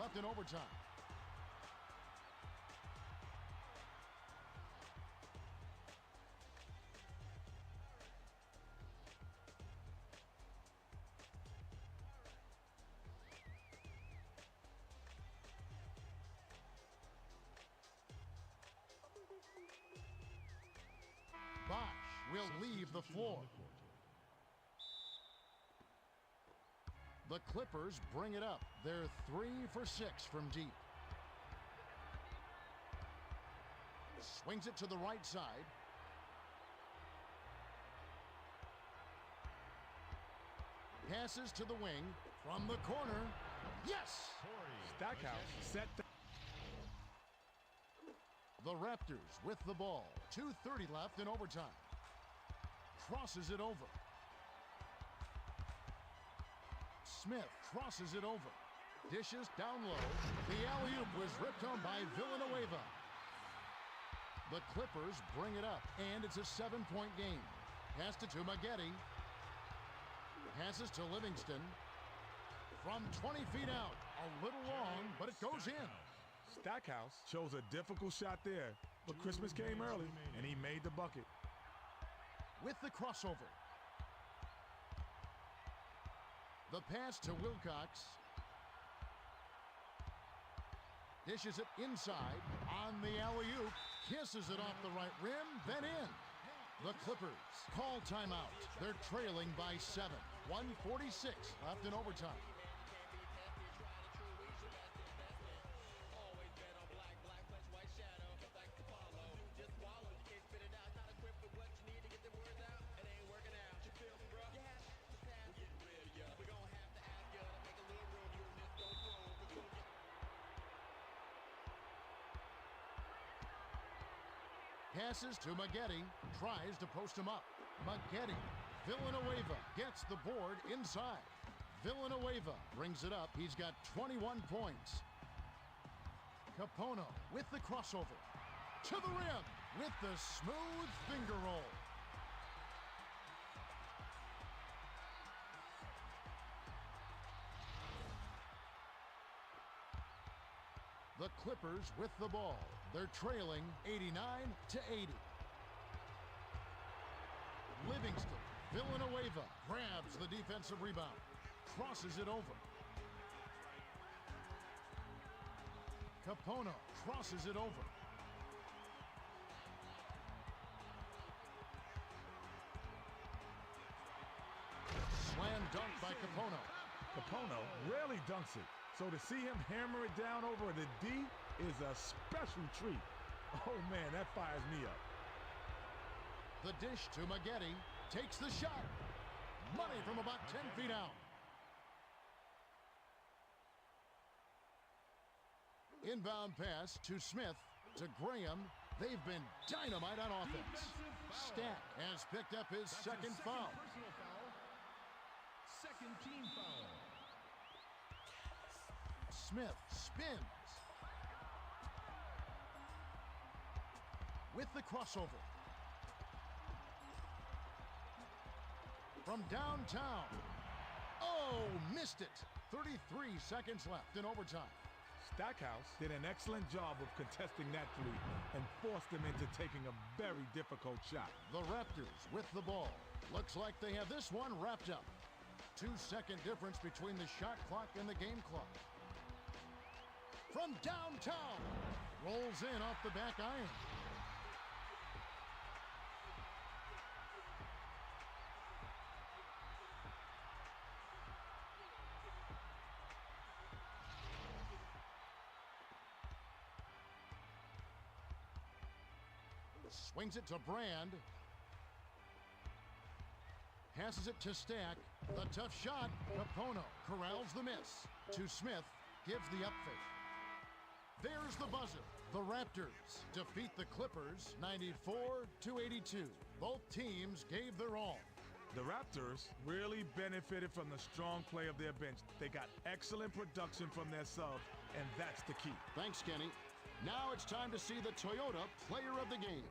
Left in overtime. Bosch will leave the floor. The Clippers bring it up. They're 3 for 6 from deep. Swings it to the right side. Passes to the wing from the corner. Yes! Stackhouse set the... The Raptors with the ball. 2:30 left in overtime. Crosses it over. Smith crosses it over. Dishes down low. The alley-oop was ripped home by Villanueva. The Clippers bring it up, and it's a 7-point game. Passed it to Maggette. Passes to Livingston. From 20 feet out. A little long, but it goes in. Stackhouse chose a difficult shot there, but Christmas came early, and he made the bucket. With the crossover. The pass to Wilcox. Dishes it inside on the alley-oop. Kisses it off the right rim, then in. The Clippers call timeout. They're trailing by 7. 1:46 left in overtime. Passes to Maggette, tries to post him up. Maggette, Villanueva gets the board inside. Villanueva brings it up. He's got 21 points. Capono with the crossover. To the rim with the smooth finger roll. The Clippers with the ball. They're trailing 89-80. Livingston, Villanueva grabs the defensive rebound. Crosses it over. Capono crosses it over. Slam dunk by Capono. Capono rarely dunks it, so to see him hammer it down over the D is a special treat. Oh man, that fires me up. The dish to Maggette, takes the shot. Money from about 10 feet out. Inbound pass to Smith, to Graham. They've been dynamite on offense. Stack has picked up his second foul. Personal foul. Second team foul. Smith spins. With the crossover. From downtown. Oh, missed it. 33 seconds left in overtime. Stackhouse did an excellent job of contesting that three and forced him into taking a very difficult shot. The Raptors with the ball. Looks like they have this one wrapped up. 2-second difference between the shot clock and the game clock. From downtown. Rolls in off the back iron. Swings it to Brand. passes it to Stack. The tough shot. Capono corrals the miss. To Smith, gives the up fake. There's the buzzer. The Raptors defeat the Clippers 94-82. Both teams gave their all. The Raptors really benefited from the strong play of their bench. They got excellent production from their subs, and that's the key. Thanks, Kenny. Now it's time to see the Toyota Player of the Game.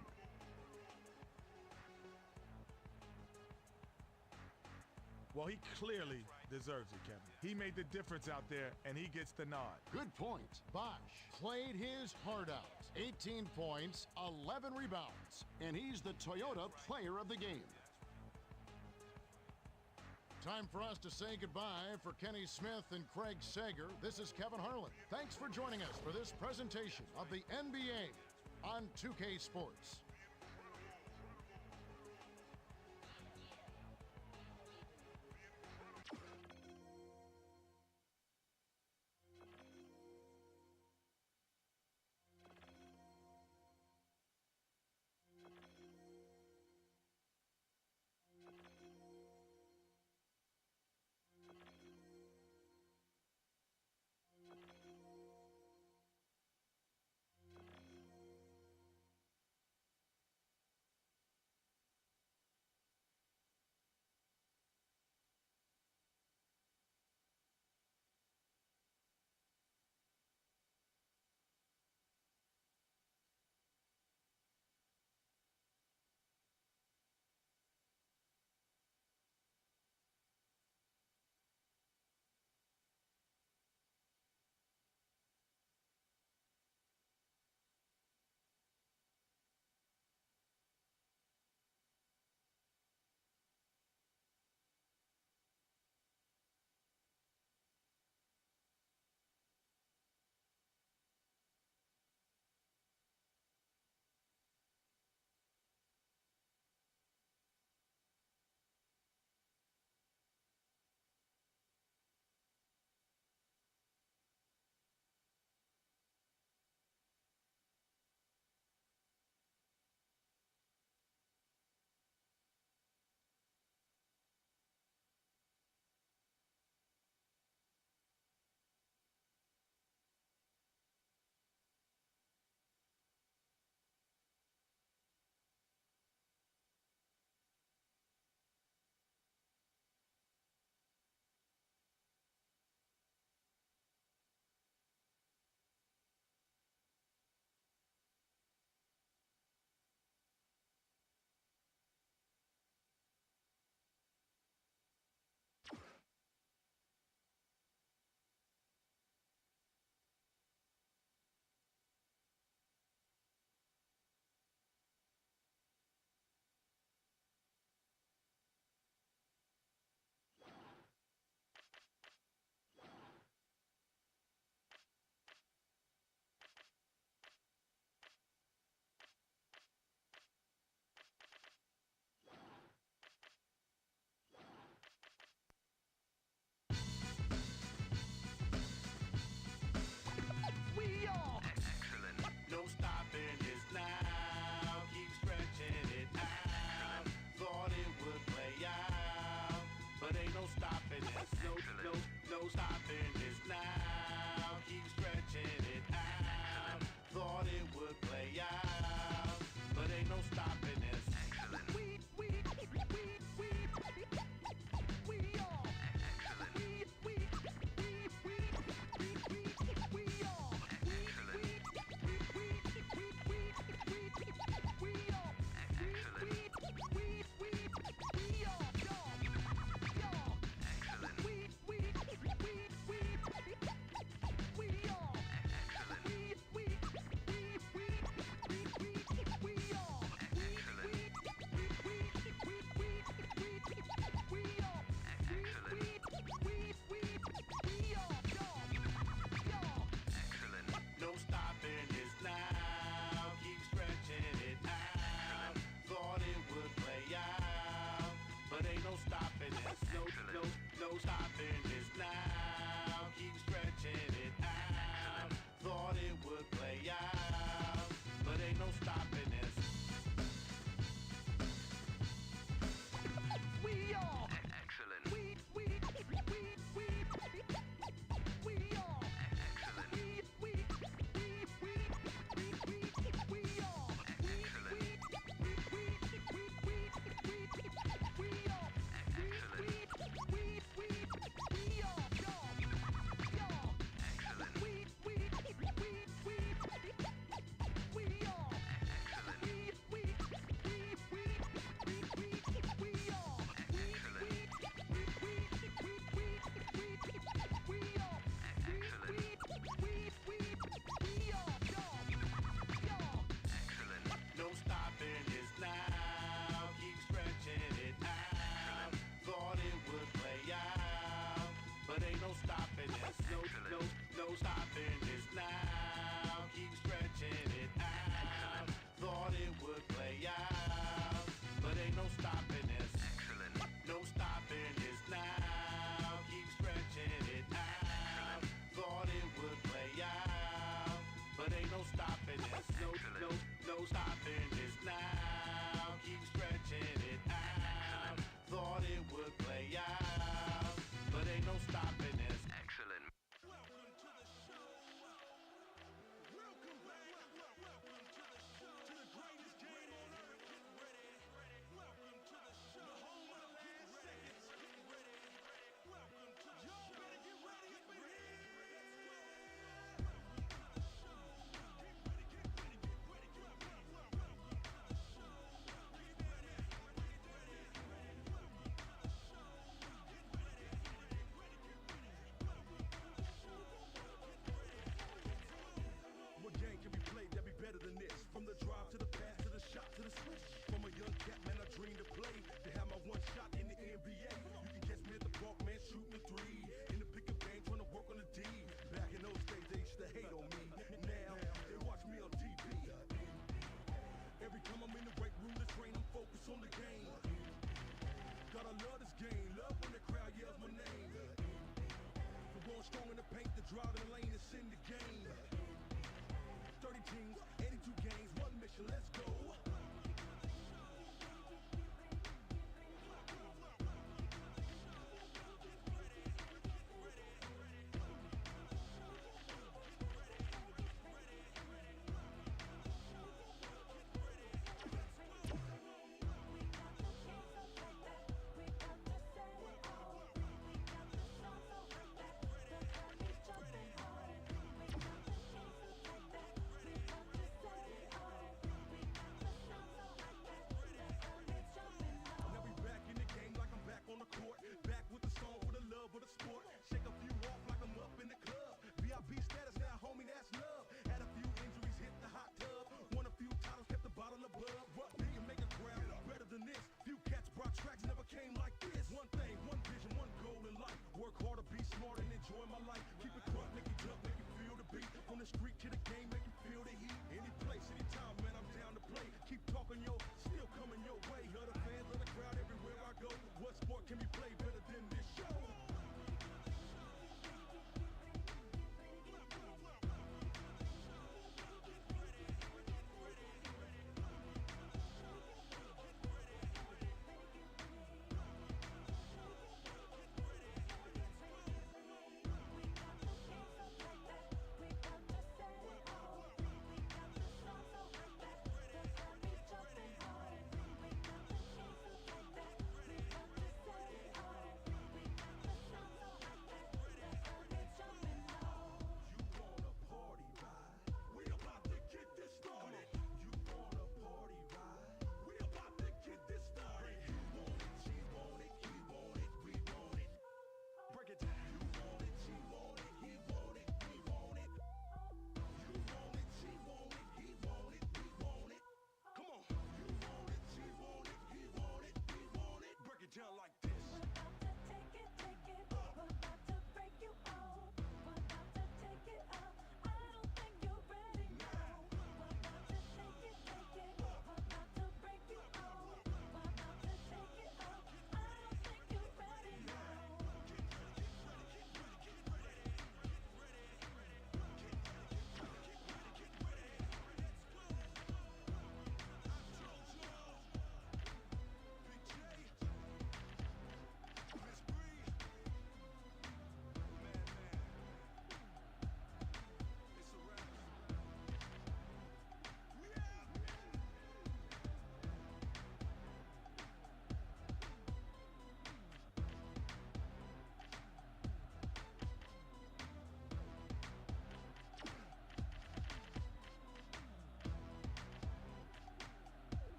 Well, he clearly deserves it, Kevin. He made the difference out there, and he gets the nod. Good point. Bosch played his heart out. 18 points, 11 rebounds, and he's the Toyota Player of the Game. Time for us to say goodbye. For Kenny Smith and Craig Sager, this is Kevin Harlan. Thanks for joining us for this presentation of the NBA on 2K Sports. We are I love this game. Love when the crowd yells my name. The one strong in the paint, the drive in the lane, it's in the game. 30 teams, 82 games, one mission, let's go.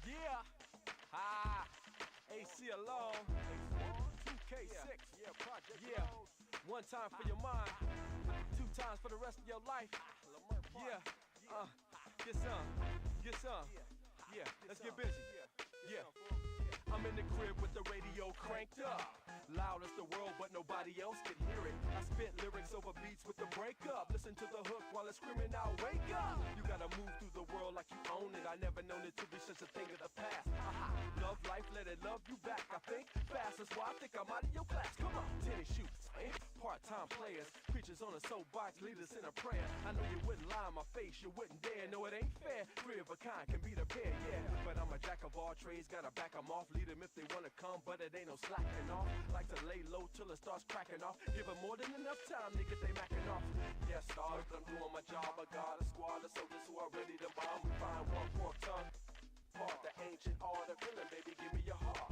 Yeah. AC alone. 2K6. Yeah, Project. Yeah. One time for your mind. Two times for the rest of your life. Yeah. Get some. Get some. Yeah. Let's get busy. Yeah. I'm in the crib with the radio cranked up. Loud as the world, but nobody else can hear it. I spit lyrics over beats with the breakup. Listen to the hook while it's screaming out, wake up! You gotta move through the world like you own it. I never known it to be such a thing of the past. Love life, let it love you back. I think fast, that's why I think I'm out of your class. Come on, tennis shoes, part-time players. Preachers on a soapbox, lead us in a prayer. I know you wouldn't lie in my face, you wouldn't dare. No, it ain't fair. Three of a kind can be the pair, yeah. But I'm a jack of all trades, gotta back them off. Lead them if they wanna come, but it ain't no slacking off. Like to lay low till it starts cracking off. Give them more than enough time to get they macking off. Yes, stars, I'm doing my job. I got a squad of soldiers who are ready to bomb. We find one fork tongue. Part the ancient art of feeling, baby, give me your heart.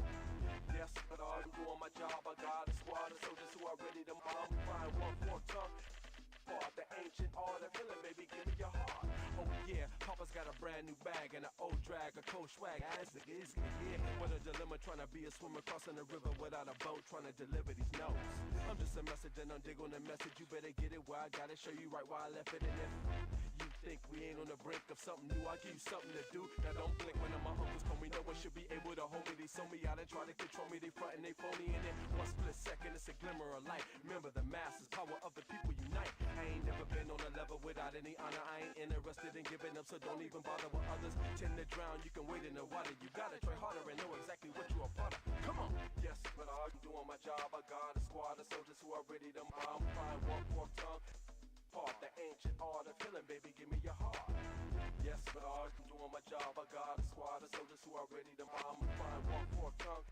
Yes, but I'm doing my job. I got a squad of soldiers who are ready to bomb. We find one fork tongue. Part the ancient art of feeling, baby, give me your heart. Oh yeah, Papa's got a brand new bag and an old drag, a cold swag. As it is, yeah. What a dilemma trying to be a swimmer crossing the river without a boat, trying to deliver these notes. I'm just a message and I'm digging the message. You better get it where I gotta show you right where I left it. And if you think we ain't on the brink of something new, I'll give you something to do. Now don't blink when my uncles call me. No one should be able to hold me. They sold me out and try to control me. They front and they phony in it. One split second, it's a glimmer of light. Remember the masses, power of the people unite. I ain't never been on a without any honor. I ain't interested in giving up, so don't even bother with others. Tend to drown, you can wade in the water. You gotta try harder and know exactly what you are part of. Come on! Yes, but I'm doing my job. I got a squad of soldiers who are ready to bomb. Fine, walk, fork, tongue. Part the ancient art of healing, baby, give me your heart. Yes, but I'm doing my job. I got a squad of soldiers who are ready to bomb. Fine, walk, fork, tongue.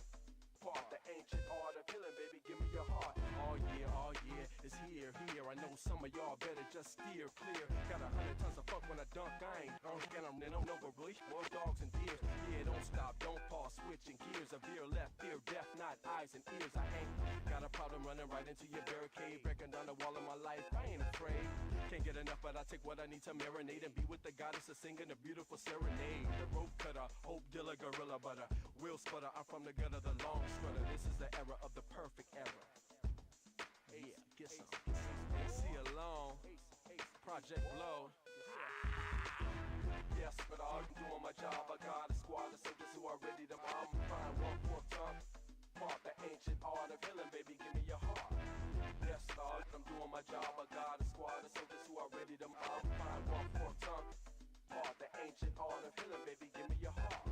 Part the ancient art of healing, baby, give me your heart. Oh yeah, it's here. I know some of y'all better just steer clear. Got 100 tons of funk when I dunk. I ain't drunk and I'm no release. More dogs and deers. Yeah, don't stop, don't pause, switching gears. A veer left, fear, deaf, not eyes and ears. I ain't got a problem running right into your barricade, breaking down the wall of my life. I ain't afraid. Can't get enough, but I take what I need to marinate and be with the goddess of singing a beautiful serenade. The rope cutter, hope dealer, gorilla butter, will sputter. I'm from the gutter, the long strutter. This is the era of the perfect era. Yeah, get some. AC alone, Project Blow. Yes, but I'm doing my job. I got a squad of soldiers who are ready to bomb. Fine, walk, fork, tongue. Part the ancient art of healing, baby, give me your heart. Yes, Lord, I'm doing my job. I got a squad of soldiers who are ready to bomb. Fine, walk, fork, tongue. Part the ancient art of healing, baby, give me your heart.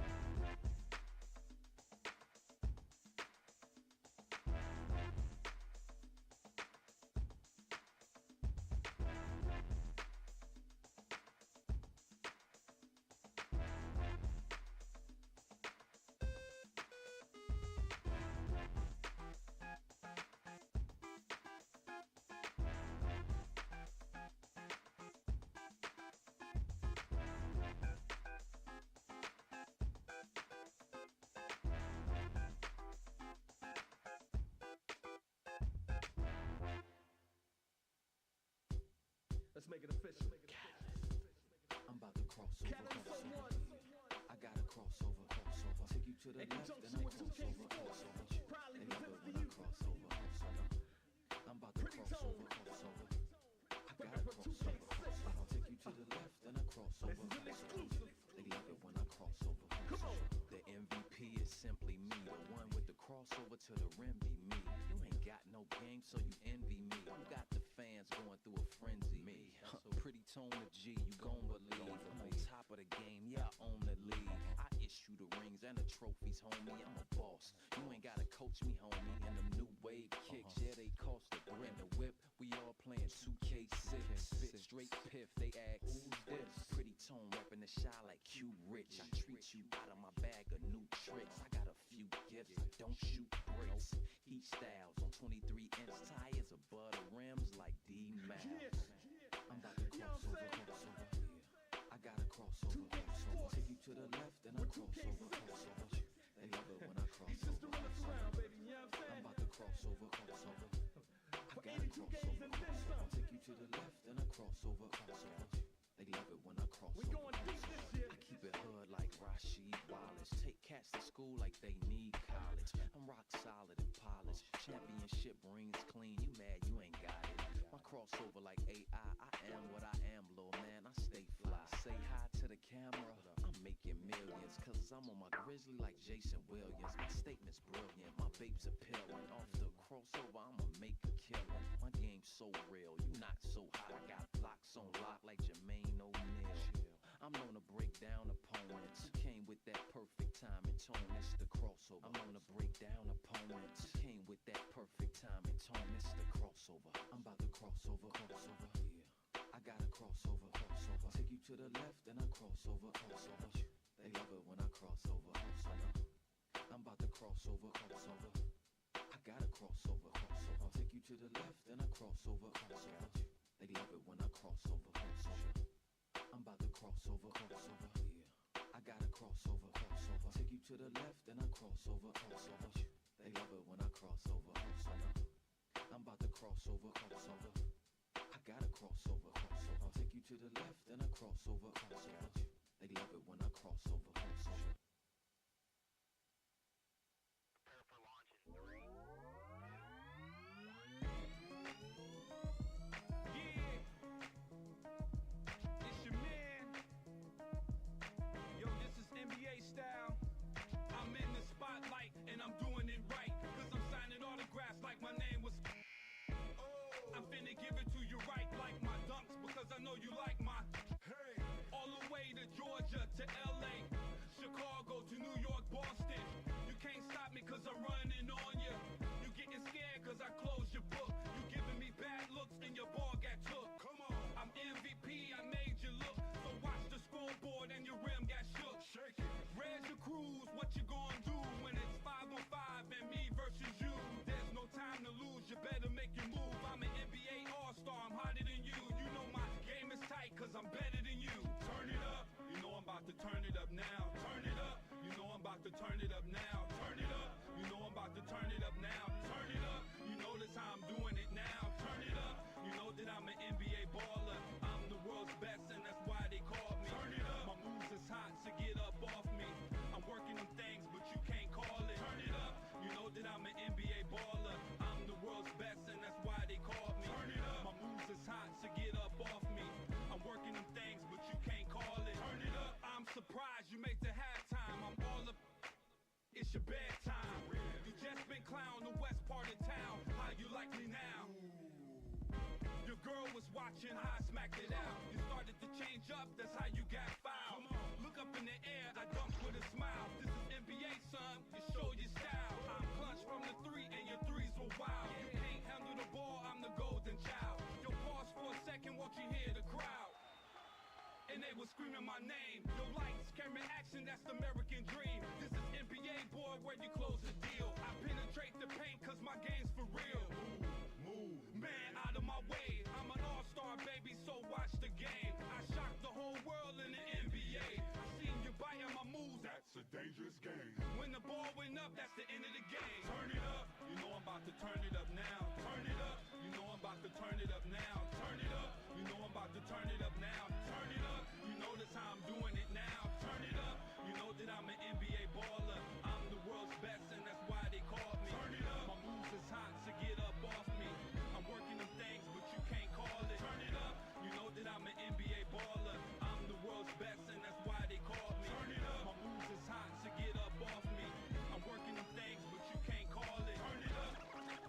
Let's make it official. I'm about to cross over. I gotta cross over. Take you to the left, then I cross over. They love it when I cross over. I'm about to cross over. I gotta cross over. I'll take you to the left, then I cross over. They love it when I cross over. The MVP is simply me. The one with the crossover to the rim be me. You ain't got no game, so you envy me. You got the fans going through a frenzy. Me, pretty tone to G, you gon' believe. I'm on top of the game, yeah, I own the league. I issue the rings and the trophies, homie. I'm a boss. You ain't gotta coach me, homie. And them new wave kicks, yeah, they cost a grand. The whip, we all playing 2K6. Spit straight piff, they ask, who's this? Pretty tone rapping the shy like Q Rich. I treat you out of my bag of new tricks. I got a few gifts, I don't shoot bricks. Heat styles on 23-inch tires, a butter rims like D-Max. I'm about to cross over. I gotta cross over. Take you to the left, then I cross over. They love it when I cross over. I'm about to cross over. I gotta cross over. Take you to the left, then I cross over. They love it when I cross over. I keep it hood like Rasheed Wallace. Take cats to school like they need college. I'm rock solid and polished. Championship rings clean. You mad you ain't got it. My crossover like AI. I am what I am, little man. I stay fly. Say hi to the camera. I'm making millions. Cause I'm on my grizzly like Jason Williams. My statement's brilliant. My babe's appealing. Off the crossover, I'ma make a killing. My game's so real. You not so hot. I got blocks on lock like Jermaine O'Neal. I'm known to break down opponents. Came with that perfect time and tone. It's the crossover. I'm known to break down opponents. Came with that perfect time and tone. It's the crossover. I'm about to cross over. Yeah. I gotta cross over. Take you to the left, then I cross over. They love it when I cross over. I'm about to cross over. I gotta cross over. Take you to the left, then I cross over. They love it when I cross over. I'm about to cross over. Yeah. I gotta cross over. Take you to the left, then I cross over. They love it when I cross over. I'm about to cross over. I gotta cross over. Take you to the left, then I cross over. They love it when I cross over. Give it to you right like my dunks, because I know you Your girl was watching how I smacked it out. You started to change up, that's how you got fouled. Look up in the air, I dunked with a smile. This is NBA, son, you show your style. I'm clutch from the three and your threes were wild. You can't handle the ball, I'm the golden child. Yo, pause for a second, won't you hear the crowd? And they were screaming my name. Yo, lights, camera, action, that's the American dream. This is NBA, boy, where you close the deal. I penetrate the paint, cause my game's for real. Move, man, out of my way. I'm an all-star, baby, so watch the game. I shocked the whole world in the NBA. I seen you biting my moves. That's a dangerous game. When the ball went up, that's the end of the game. Turn it up, you know I'm about to turn it up now. Turn it up, you know I'm about to turn it up now. Turn it up, you know I'm about to turn it up now. Turn it up, you notice how I'm doing it now. Turn it up, you know that I'm an NBA baller. I'm the world's best and that's why they call me. Turn it up, my moves is hot, so get up off me. I'm working them things, but you can't call it. Turn it up, you know that I'm an NBA baller. I'm the world's best and that's why they call me. Turn it up, my moves is hot, so get up off me. I'm working them things, but you can't call it. Turn it up. Turn it up.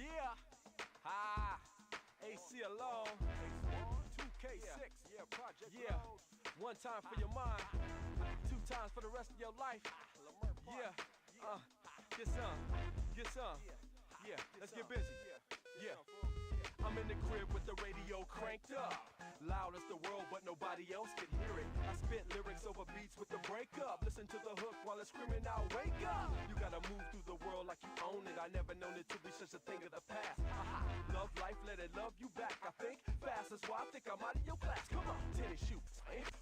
Yeah. Ha. AC alone. 2K6. Yeah, Project. Yeah. One time for your mind. Two times for the rest of your life. Yeah. Get some. Get some. Yeah. Let's get busy. Yeah. I'm in the crib with the radio cranked up. Loud as the world, but nobody else can hear it. I spit lyrics over beats with the breakup. Listen to the hook while it's screaming out, wake up! You gotta move through the world like you own it. I never known it to be such a thing of the past. Love life, let it love you back. I think fast, that's why I think I'm out of your class. Come on, tennis shoes,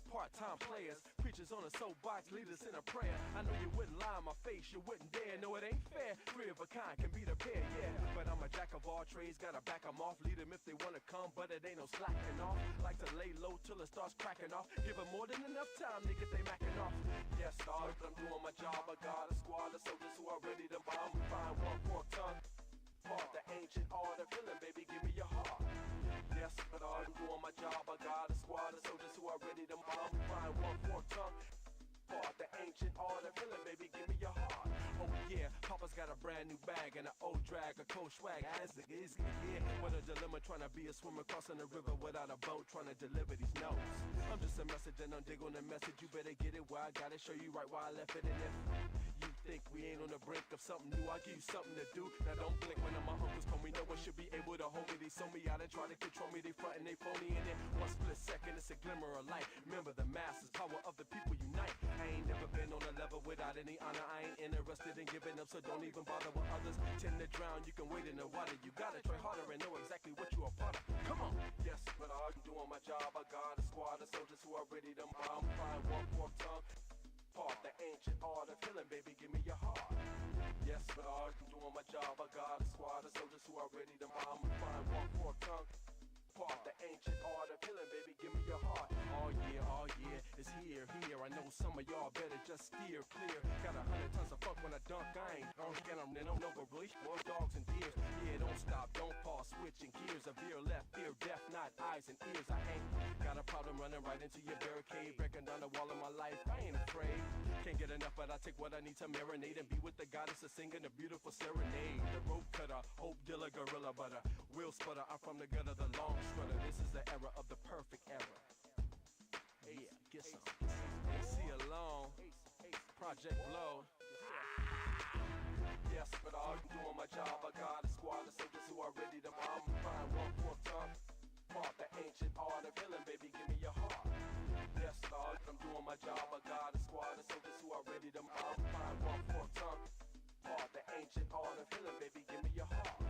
part-time players, preachers on a soapbox, leaders in a prayer. I know you wouldn't lie in my face, you wouldn't dare. No, it ain't fair. Three of a kind can be the pair, yeah. But I'm a jack of all trades, gotta back 'em off. Lead 'em if they wanna come, but it ain't no slacking off. Like to lay low till it starts cracking off. Give 'em more than enough time to get they macking off. Yes, dog, I'm doing my job. I got a squad of soldiers who are ready to bomb. Find one fork tongue. Part the ancient art of healing, baby, give me your heart. Yes, but I'm doing my job. I got a squad of soldiers who are ready to bomb. Find one fork tongue. Part the ancient art of healing, baby, give me your heart. Oh yeah, Papa's got a brand new bag and an old drag, a cold swag. As the is, yeah. What a dilemma trying to be a swimmer crossing the river without a boat, trying to deliver these notes. I'm just a message and I'm digging the message. You better get it where I gotta show you right where I left it. And if you think we ain't on the brink of something new, I'll give you something to do. Now don't blink when my uncles told me no one should be able to hold me. They sold me out and try to control me. They frontin', they phony, and in one split second it's a glimmer of light. Remember the masses, power of the people unite. I ain't never been on a level without any honor. I ain't interested in giving up, so don't even bother with others. Tend to drown, you can wait in the water. You gotta try harder and know exactly what you are part of. Come on. Yes, but I'm doing my job. I got a squad of soldiers who are ready to bomb. Find one fork tongue. Part the ancient art of healing, baby, give me your heart. Yes, but I'm doing my job. I got a squad of soldiers who are ready to bomb. Find one fork tongue. Part the ancient art of healing, baby, give me your heart. Oh yeah, it's here. I know some of y'all better just steer clear. Got 100 tons of funk when I dunk. I ain't don't get them, they don't know but really more dogs and deers. Yeah, don't stop, don't pause, switching gears. A veer left, ear deaf, not eyes and ears. I ain't got a problem running right into your barricade, breaking down the wall of my life. I ain't afraid. Can't get enough, but I take what I need to marinate and be with the goddess of singing a beautiful serenade. The rope cutter, hope dealer, gorilla butter, wheel sputter. I'm from the gutter, the long strutter. This is the era of the perfect era. Yeah, get some. AC alone, Project Blow. Yes, but I'm doing my job. I got a squad of soldiers who are ready to bomb. Find one fork tongue. Part the ancient art of healing, baby, give me your heart. Yes, Lord, I'm doing my job. I got a squad of soldiers who are ready to bomb. Find one fork tongue. Part the ancient art of healing, baby, give me your heart.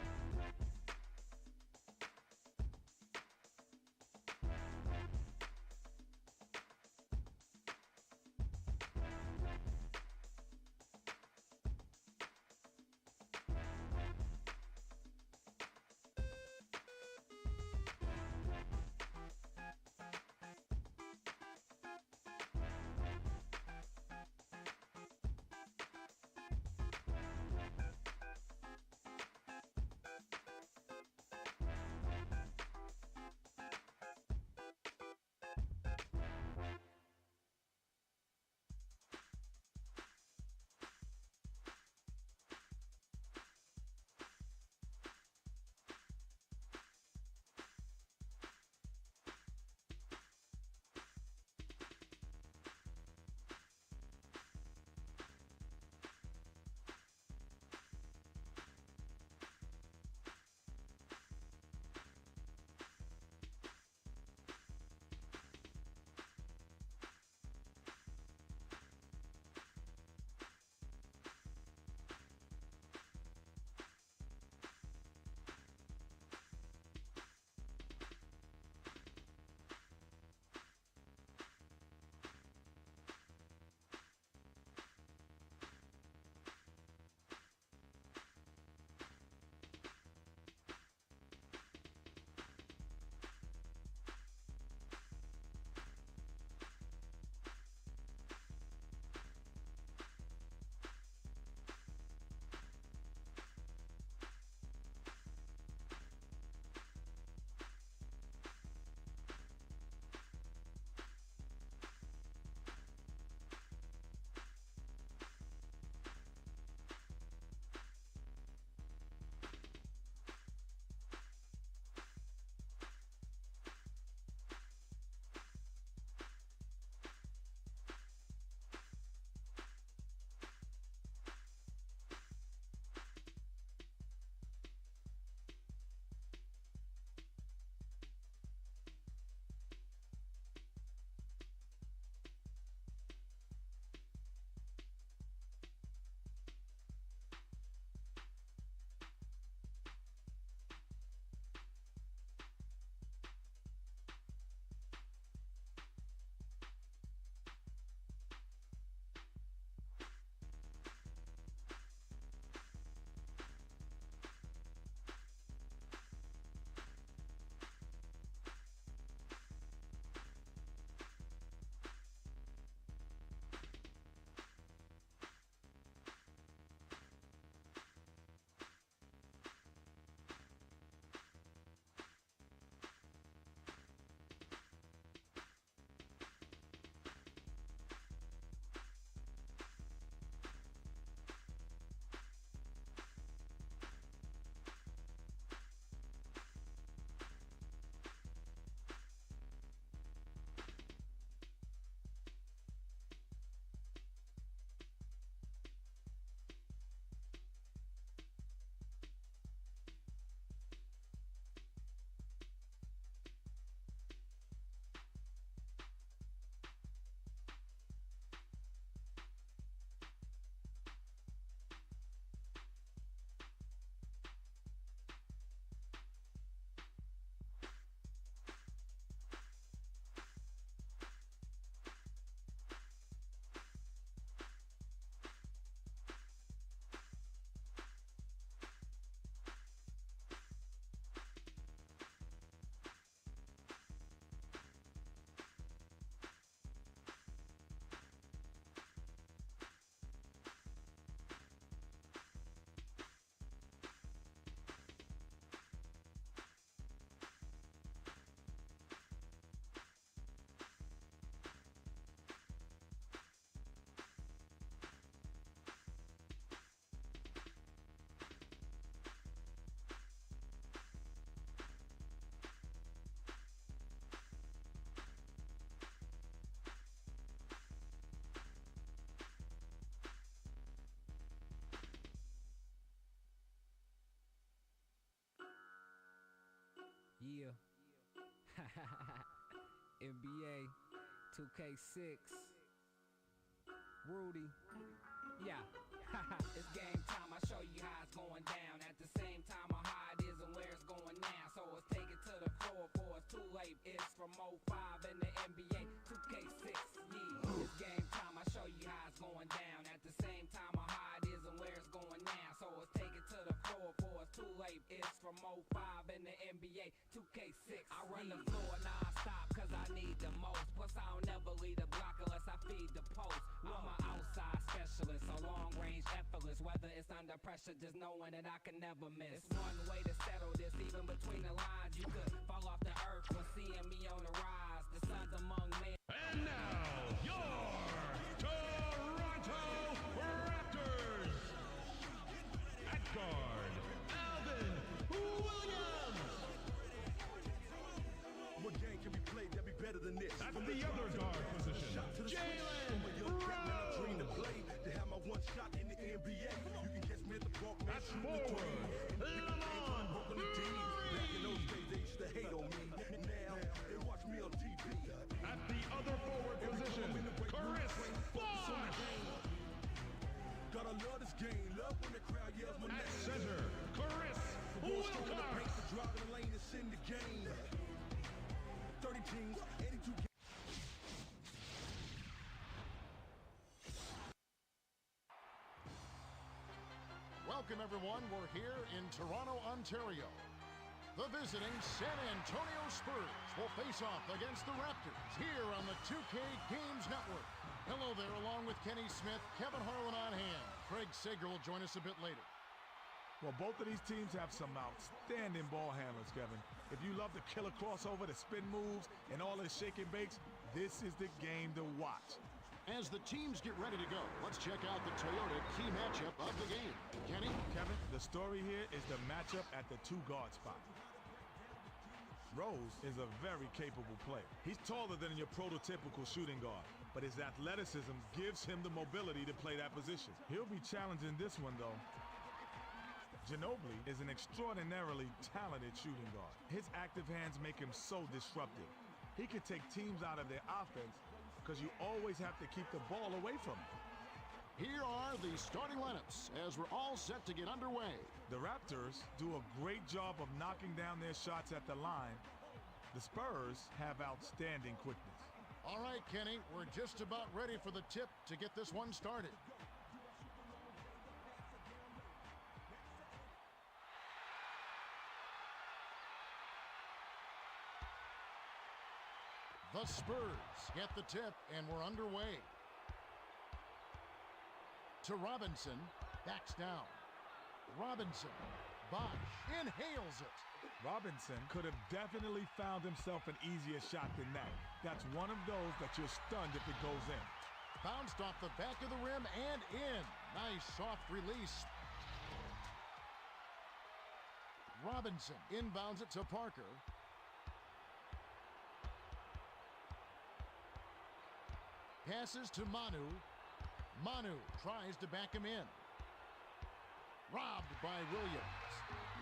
Yeah. NBA 2K6. Rudy. Yeah. It's game time. I show you how it's going down. At the same time, how it is and where it's going now. So let's take it to the floor before it's too late. It's from 05 in the NBA 2K6. Yeah. It's game time. I show you how it's going down. At the same time, how it is and where it's going now. So let's take it to the floor before it's too late. It's from 05 in the NBA 2K6. I run the floor non-stop cause I need the most. Plus I don't never leave the block unless I feed the post. I'm an outside specialist, a long range effortless. Whether it's under pressure, just knowing that I can never miss. It's one way to settle this, even between the lines. You could fall off the earth when seeing me on the rise. The sons among men. And now, your Toronto Raptors. At guard, Alvin Williams. What game can be played that be better than this? At the other guard position, Jalen Rose. Dream to play to have my one shot in the NBA. You can catch me at the park. At forward, Lamont Back in those days, they used to hate on me. Now they watch me on TV. At the other forward position, Chris Bosh. Gotta love this game. Love when the crowd yells my At name. center, Chris Wilcox. Driving the lane and send the game. 30 teams, 82 games. Welcome, everyone. We're here in Toronto, Ontario. The visiting San Antonio Spurs will face off against the Raptors here on the 2K Games Network. Hello there, along with Kenny Smith, Kevin Harlan on hand. Craig Sager will join us a bit later. Well, both of these teams have some outstanding ball handlers, Kevin. If you love the killer crossover, the spin moves, and all the shake and bakes, this is the game to watch. As the teams get ready to go, let's check out the Toyota key matchup of the game. Kenny? Kevin, the story here is the matchup at the two-guard spot. Rose is a very capable player. He's taller than your prototypical shooting guard, but his athleticism gives him the mobility to play that position. He'll be challenging this one, though. Ginobili is an extraordinarily talented shooting guard. His active hands make him so disruptive. He can take teams out of their offense because you always have to keep the ball away from him. Here are the starting lineups as we're all set to get underway. The Raptors do a great job of knocking down their shots at the line. The Spurs have outstanding quickness. All right, Kenny, we're just about ready for the tip to get this one started. The Spurs get the tip, and we're underway. To Robinson, backs down. Robinson, Bosh, inhales it. Robinson could have definitely found himself an easier shot than that. That's one of those that you're stunned if it goes in. Bounced off the back of the rim and in. Nice soft release. Robinson inbounds it to Parker. Passes to Manu. Manu tries to back him in. Robbed by Williams.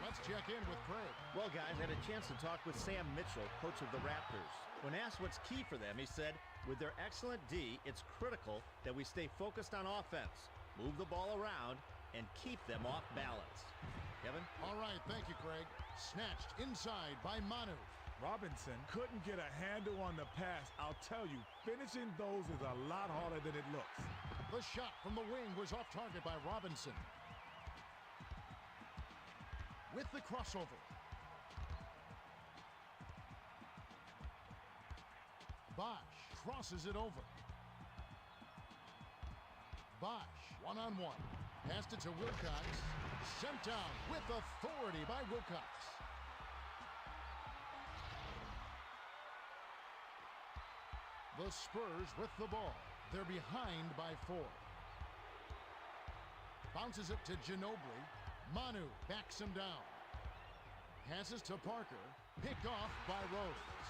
Let's check in with Craig. Well, guys, I had a chance to talk with Sam Mitchell, coach of the Raptors. When asked what's key for them, he said, with their excellent D, it's critical that we stay focused on offense, move the ball around, and keep them off balance. Kevin? All right, thank you, Craig. Snatched inside by Manu. Robinson couldn't get a handle on the pass. I'll tell you, finishing those is a lot harder than it looks. The shot from the wing was off target by Robinson. With the crossover. Bosh crosses it over. Bosh, one-on-one. Passed it to Wilcox. Sent down with authority by Wilcox. The Spurs with the ball. They're behind by 4. Bounces it to Ginobili. Manu backs him down. Passes to Parker. Picked off by Rose.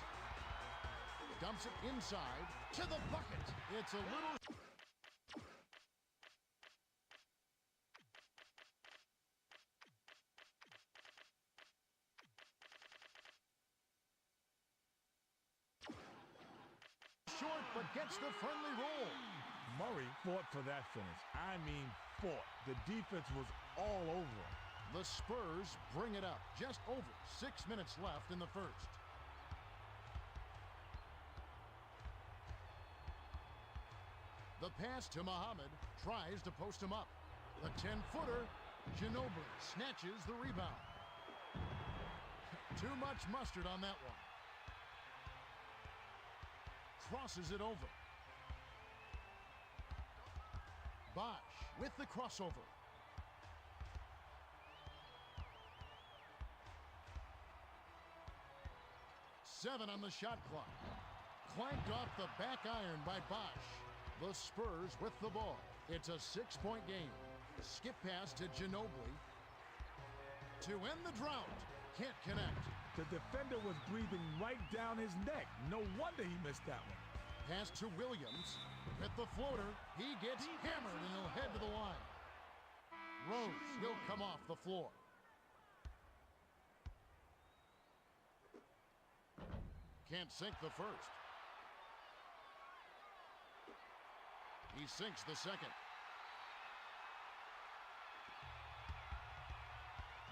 Dumps it inside to the bucket. It's a little... short, but gets the friendly roll. Murray fought for that finish. I mean fought. The defense was all over him. The Spurs bring it up. Just over 6 minutes left in the first. The pass to Muhammad tries to post him up. The 10-footer, Ginobili snatches the rebound. Too much mustard on that one. Crosses it over. Bosch with the crossover. Seven on the shot clock. Clanked off the back iron by Bosch. The Spurs with the ball. It's a 6-point game. Skip pass to Ginobili. To end the drought. Can't connect. The defender was breathing right down his neck. No wonder he missed that one. Pass to Williams. Hit the floater. He gets hammered and he'll head to the line. Rose, he'll come off the floor. Can't sink the first. He sinks the second.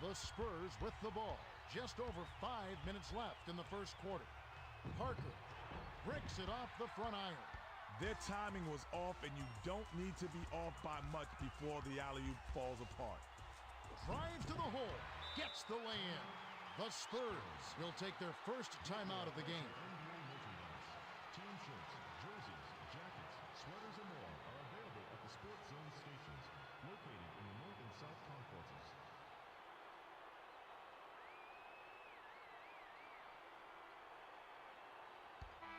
The Spurs with the ball. Just over 5 minutes left in the first quarter. Parker breaks it off the front iron. Their timing was off, and you don't need to be off by much before the alley-oop falls apart. Drives to the hole. Gets the lay-in. The Spurs will take their first timeout of the game. Team shirts, jerseys, jackets, sweaters, and more are available at the Sports Zone stations located in the North and South Concourses.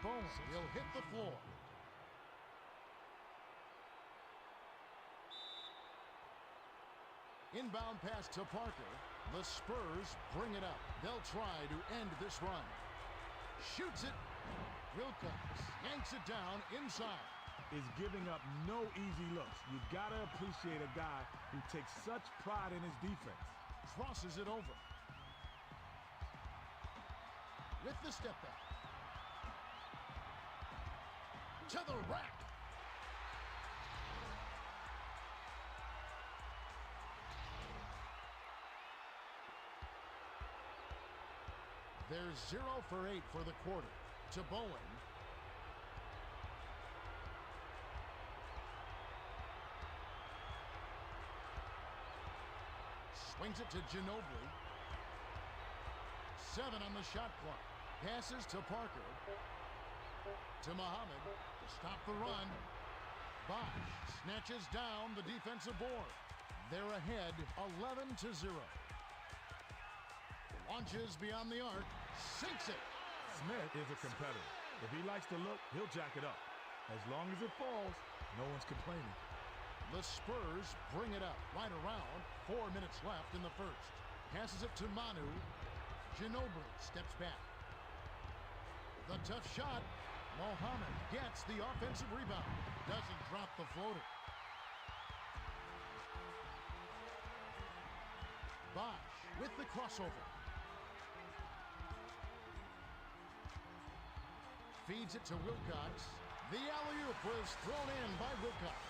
Bowen will hit the floor. Inbound pass to Parker. The Spurs bring it up. They'll try to end this run. Shoots it. Wilcox yanks it down inside. Is giving up no easy looks. You've got to appreciate a guy who takes such pride in his defense. Crosses it over. With the step back. To the rack. There's 0 for 8 for the quarter. To Bowen. Swings it to Ginobili. 7 on the shot clock. Passes to Parker. To Muhammad. To stop the run. Bosch snatches down the defensive board. They're ahead 11-0. Launches beyond the arc. Sinks it. Smith is a competitor. If he likes to look, he'll jack it up. As long as it falls, no one's complaining. The Spurs bring it up right around 4 minutes left in the first. Passes it to Manu. Ginobili steps back. The tough shot. Mohammed gets the offensive rebound. Doesn't drop the floater. Bosch with the crossover. Feeds it to Wilcox. The alley-oop was thrown in by Wilcox.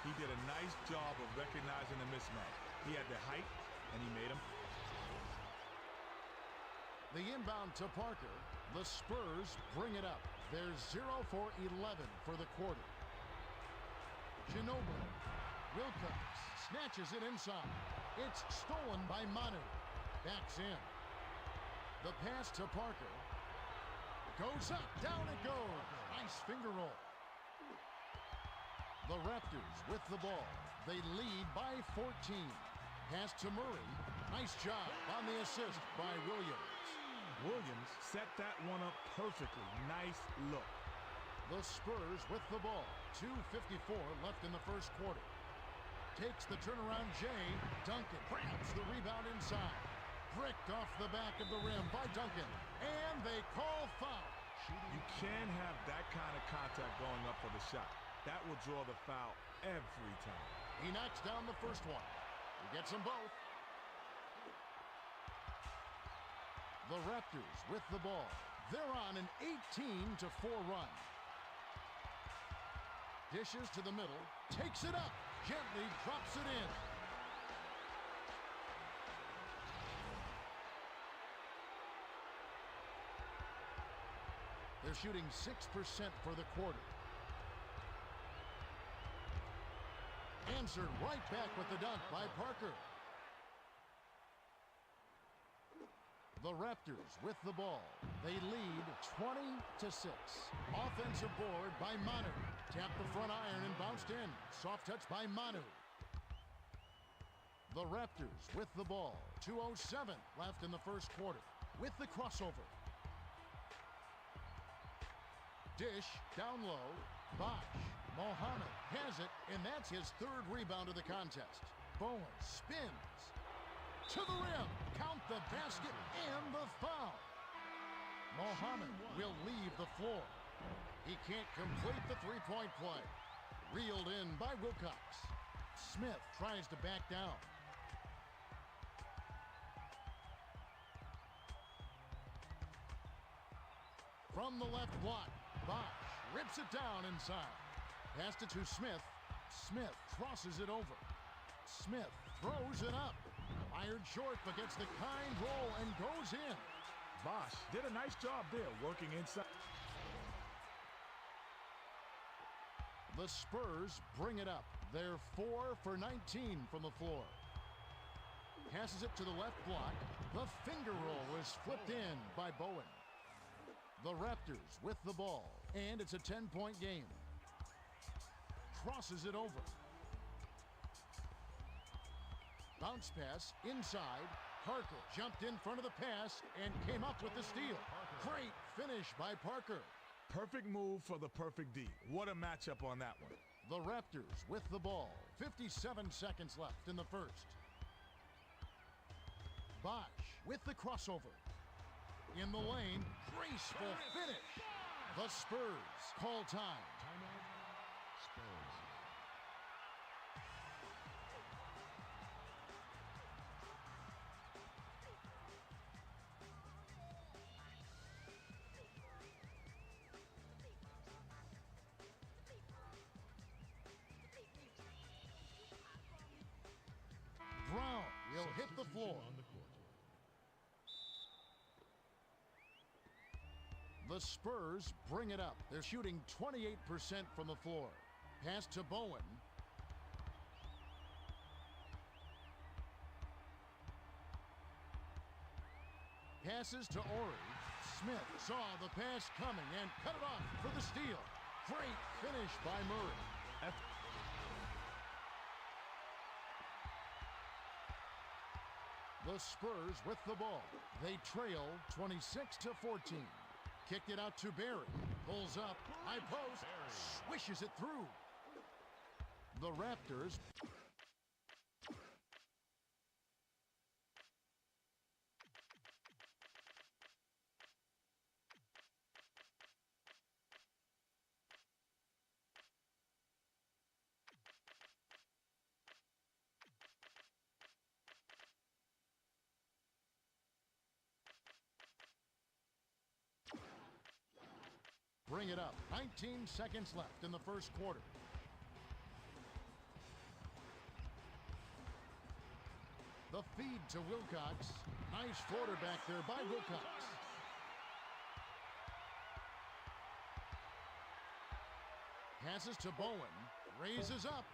He did a nice job of recognizing the mismatch. He had the height, and he made him. The inbound to Parker. The Spurs bring it up. There's 0 for 11 for the quarter. Ginobili. Wilcox snatches it inside. It's stolen by Manu. Backs in. The pass to Parker. Goes up. Down it goes. Nice finger roll. The Raptors with the ball. They lead by 14. Pass to Murray. Nice job on the assist by Williams. Williams set that one up perfectly. Nice look. The Spurs with the ball. 2:54 left in the first quarter. Takes the turnaround Jay. Duncan grabs the rebound inside. Bricked off the back of the rim by Duncan. And they call foul. You can't have that kind of contact going up for the shot. That will draw the foul every time. He knocks down the first one. He gets them both. The Raptors with the ball. They're on an 18-4 run. Dishes to the middle, takes it up, gently drops it in. They're shooting 6% for the quarter. Answered right back with the dunk by Parker. The Raptors with the ball. They lead 20-6. Offensive board by Manu. Tapped the front iron and bounced in. Soft touch by Manu. The Raptors with the ball. 2:07 left in the first quarter. With the crossover. Dish down low. Bosh. Mohammed has it, and that's his third rebound of the contest. Bowen spins. To the rim. Count the basket and the foul. Mohammed will leave the floor. He can't complete the three-point play. Reeled in by Wilcox. Smith tries to back down. From the left block, Bosh rips it down inside. Passed it to Smith. Smith crosses it over. Smith throws it up. Fired short but gets the kind roll and goes in. Bosh did a nice job there working inside. The Spurs bring it up. They're 4 for 19 from the floor. Passes it to the left block. The finger roll is flipped in by Bowen. The Raptors with the ball, and it's a 10-point game. Crosses it over. Bounce pass inside. Parker jumped in front of the pass and came up with the steal. Great finish by Parker. Perfect move for the perfect D. What a matchup on that one. The Raptors with the ball. 57 seconds left in the first. Bosh with the crossover. In the lane, graceful finish. The Spurs call time. Timeout. Spurs. Brown will hit the floor. On the court. The Spurs bring it up. They're shooting 28% from the floor. Pass to Bowen. Passes to Ori. Smith saw the pass coming and cut it off for the steal. Great finish by Murray. The Spurs with the ball. They trail 26-14. Kicked it out to Barry. Pulls up. High post. Swishes it through. The Raptors. Bring it up. 19 seconds left in the first quarter. The feed to Wilcox. Nice floater back there by Wilcox. Passes to Bowen. Raises up.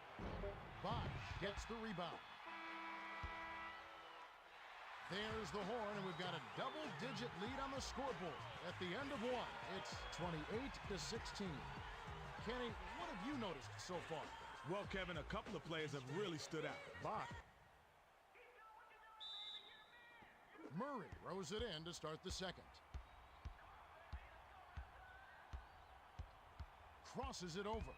Bosh gets the rebound. There's the horn, and we've got a double-digit lead on the scoreboard. At the end of one, it's 28-16. Kenny, what have you noticed so far? Well, Kevin, a couple of players have really stood out. Bosh. Murray throws it in to start the second. Crosses it over.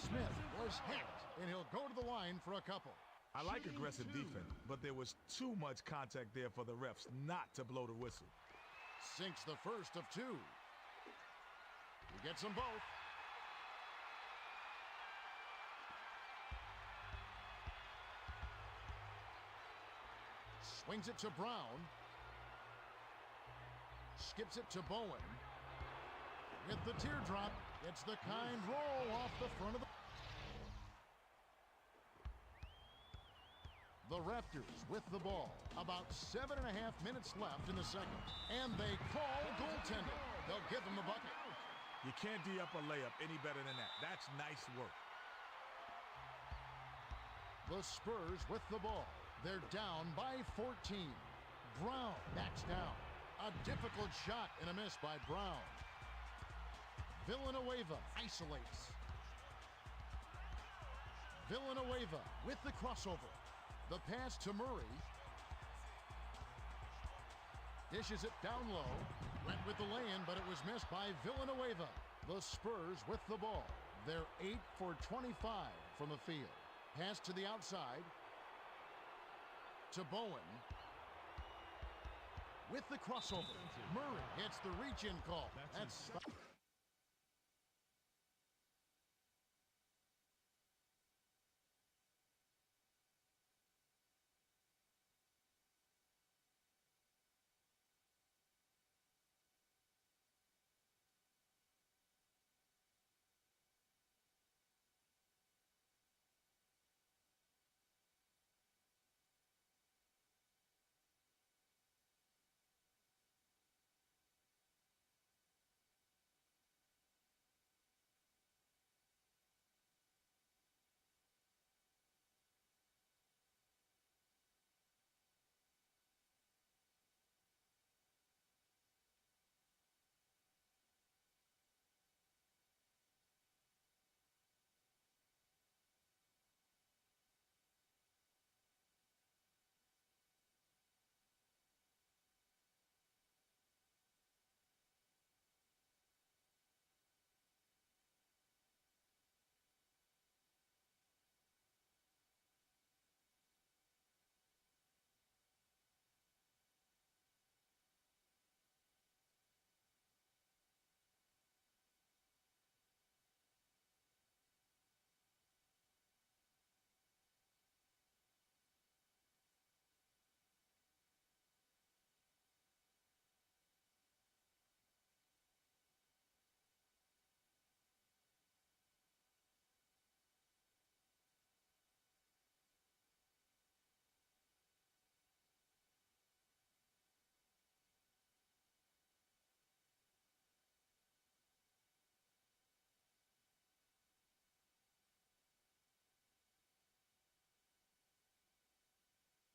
Smith was hit, and he'll go to the line for a couple. I like aggressive defense, but there was too much contact there for the refs not to blow the whistle. Sinks the first of two. He gets them both. Swings it to Brown. Skips it to Bowen. with the teardrop. It's the kind roll off the front of the... The Raptors with the ball. About 7.5 minutes left in the second. And they call goaltending. They'll give him the bucket. You can't D up a layup any better than that. That's nice work. The Spurs with the ball. They're down by 14. Brown backs down. A difficult shot and a miss by Brown. Villanueva isolates. Villanueva with the crossover. The pass to Murray. Dishes it down low. Went with the lay-in, but it was missed by Villanueva. The Spurs with the ball. They're 8 for 25 from the field. Pass to the outside. To Bowen. With the crossover. Murray gets the reach-in call. That's...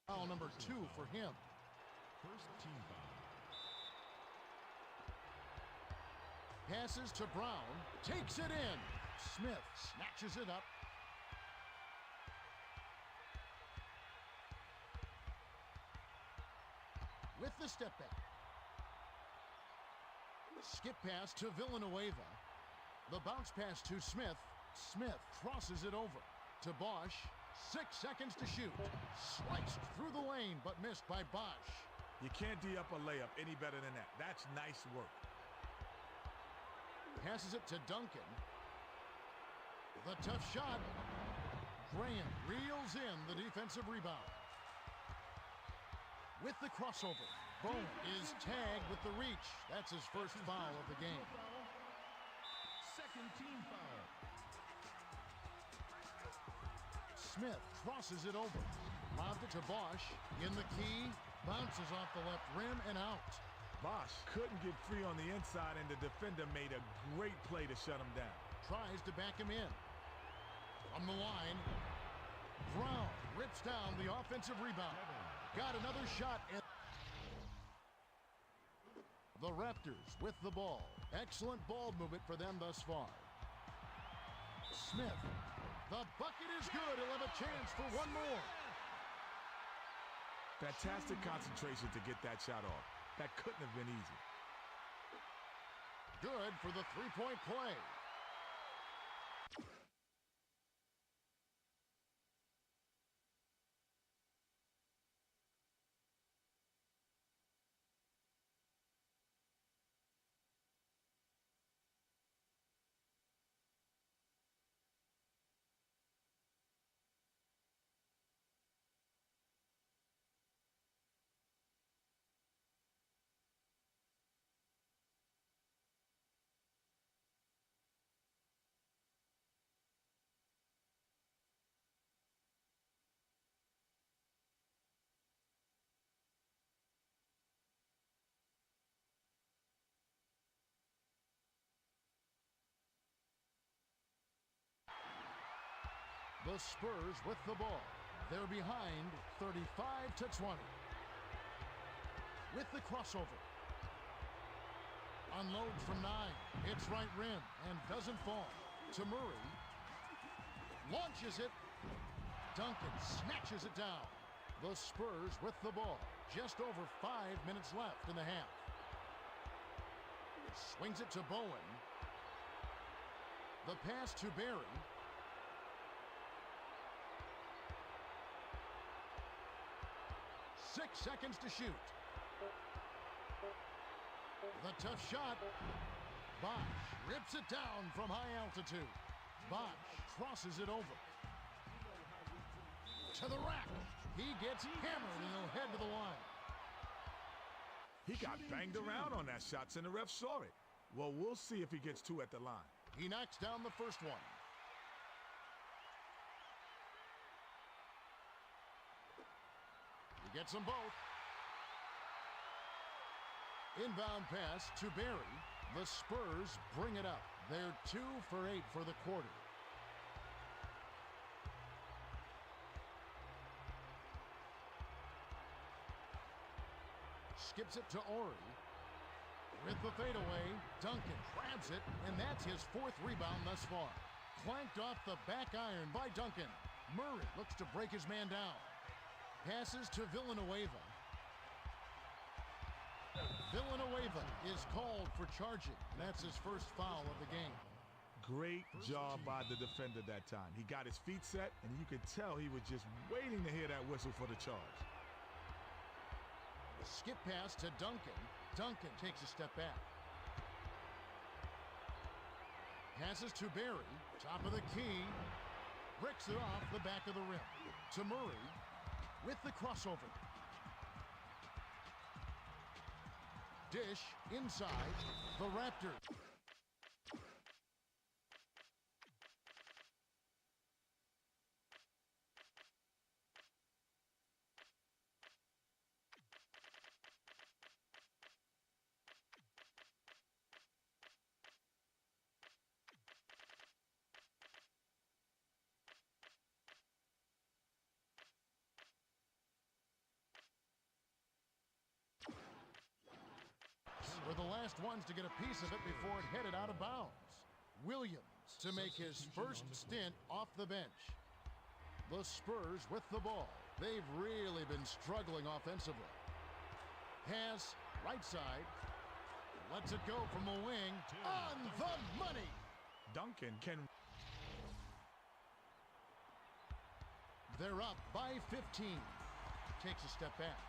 Foul number 2 for him. First team foul. Passes to Brown. Takes it in. Smith snatches it up. With the step back. Skip pass to Villanueva. The bounce pass to Smith. Smith crosses it over to Bosch. 6 seconds to shoot. Sliced through the lane, but missed by Bosch. You can't D up a layup any better than that. That's nice work. Passes it to Duncan. The tough shot. Graham reels in the defensive rebound. With the crossover. Bowen is tagged with the reach. That's his first foul of the game. Second team foul. Smith crosses it over. Lobbed it to Bosch. In the key. Bounces off the left rim and out. Bosch couldn't get free on the inside, and the defender made a great play to shut him down. Tries to back him in. From the line. Brown rips down the offensive rebound. Got another shot. The Raptors with the ball. Excellent ball movement for them thus far. Smith. The bucket is good. He'll have a chance for one more. Fantastic concentration to get that shot off. That couldn't have been easy. Good for the three-point play. The Spurs with the ball. They're behind 35-20. With the crossover. Unload from 9. Hits right rim and doesn't fall. To Murray. Launches it. Duncan snatches it down. The Spurs with the ball. Just over 5 minutes left in the half. Swings it to Bowen. The pass to Barry. Six seconds to shoot. The tough shot. Bosch rips it down from high altitude. Bosch crosses it over. To the rack. He gets hammered and he'll head to the line. He got banged around on that shot and the ref saw it. Well, we'll see if he gets 2 at the line. He knocks down the first one. He gets them both. Inbound pass to Barry. The Spurs bring it up. They're 2 for 8 for the quarter. Skips it to Ori. With the fadeaway, Duncan grabs it, and that's his 4th rebound thus far. Clanked off the back iron by Duncan. Murray looks to break his man down. Passes to Villanueva. Villanueva is called for charging, and that's his first foul of the game. Great job by the defender that time. He got his feet set, and you could tell he was just waiting to hear that whistle for the charge. Skip pass to Duncan. Duncan takes a step back. Passes to Barry. Top of the key. Bricks it off the back of the rim. To Murray with the crossover. Dish inside. The Raptors. Were the last ones to get a piece of it before it headed out of bounds. Williams to make his first stint off the bench. The Spurs with the ball. They've really been struggling offensively. Pass right side. Lets it go from the wing. On the money. Duncan can... They're up by 15. Takes a step back.